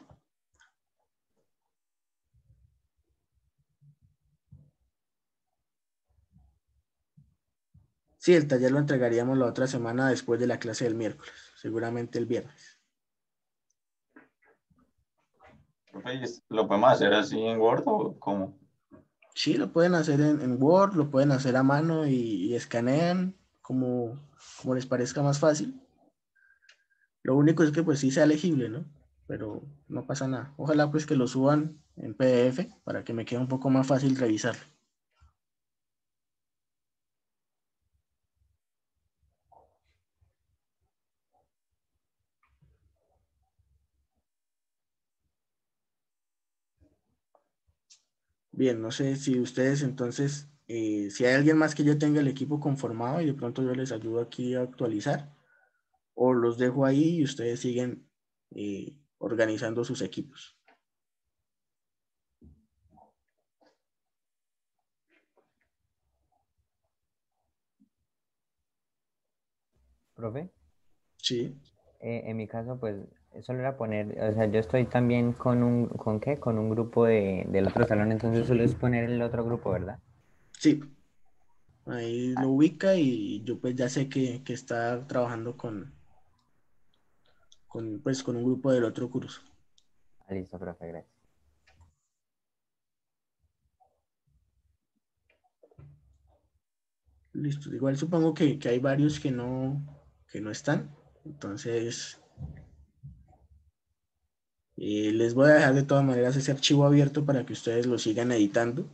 Sí, el taller lo entregaríamos la otra semana después de la clase del miércoles, seguramente el viernes. ¿Lo podemos hacer así en Word o cómo? Sí, lo pueden hacer en Word, lo pueden hacer a mano y escanean como les parezca más fácil. Lo único es que pues sí sea legible, ¿no? Pero no pasa nada. Ojalá pues que lo suban en PDF para que me quede un poco más fácil revisarlo. Bien, no sé si ustedes entonces, si hay alguien más que yo tenga el equipo conformado y de pronto yo les ayudo aquí a actualizar, o los dejo ahí y ustedes siguen organizando sus equipos. Profe, Sí. en mi caso, pues, solo era poner, o sea, yo estoy también ¿con qué? Con un grupo del otro salón, entonces solo es poner el otro grupo, ¿verdad? Sí, ahí lo ubica y yo pues ya sé que está trabajando pues, con un grupo del otro curso. Ah, listo, profe, gracias. Listo, igual supongo que hay varios que no están, entonces les voy a dejar de todas maneras ese archivo abierto para que ustedes lo sigan editando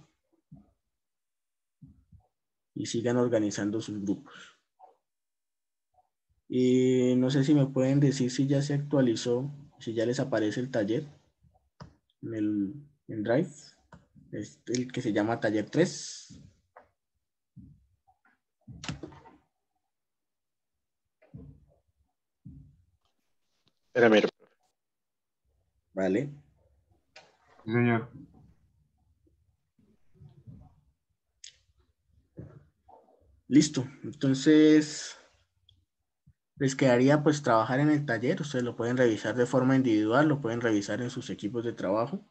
y sigan organizando sus grupos. Y no sé si me pueden decir si ya se actualizó, si ya les aparece el taller en Drive, es el que se llama Taller 3. Espera, mira. Vale. Sí, señor. Listo, entonces les quedaría pues trabajar en el taller, ustedes lo pueden revisar de forma individual, lo pueden revisar en sus equipos de trabajo.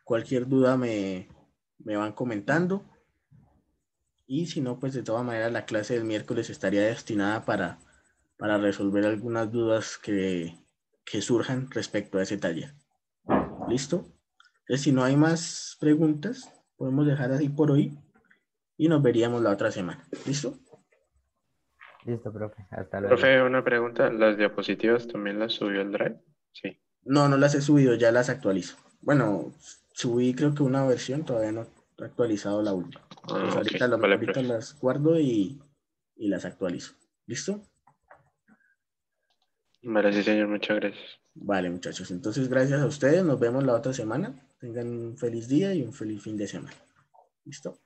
Cualquier duda me van comentando. Y si no, pues de todas maneras la clase del miércoles estaría destinada para resolver algunas dudas que que surjan respecto a ese taller. ¿Listo? Entonces, si no hay más preguntas, podemos dejar así por hoy y nos veríamos la otra semana. ¿Listo? Listo, profe. Hasta luego. Profe, una pregunta. ¿Las diapositivas también las subió el Drive? Sí. No, no las he subido, ya las actualizo. Bueno, subí creo que una versión, todavía no he actualizado la última. Entonces, Ok. ahorita, Vale, ahorita profe. las guardo y las actualizo. ¿Listo? Vale, sí, señor. Muchas gracias. Vale, muchachos. Entonces, gracias a ustedes. Nos vemos la otra semana. Tengan un feliz día y un feliz fin de semana. ¿Listo?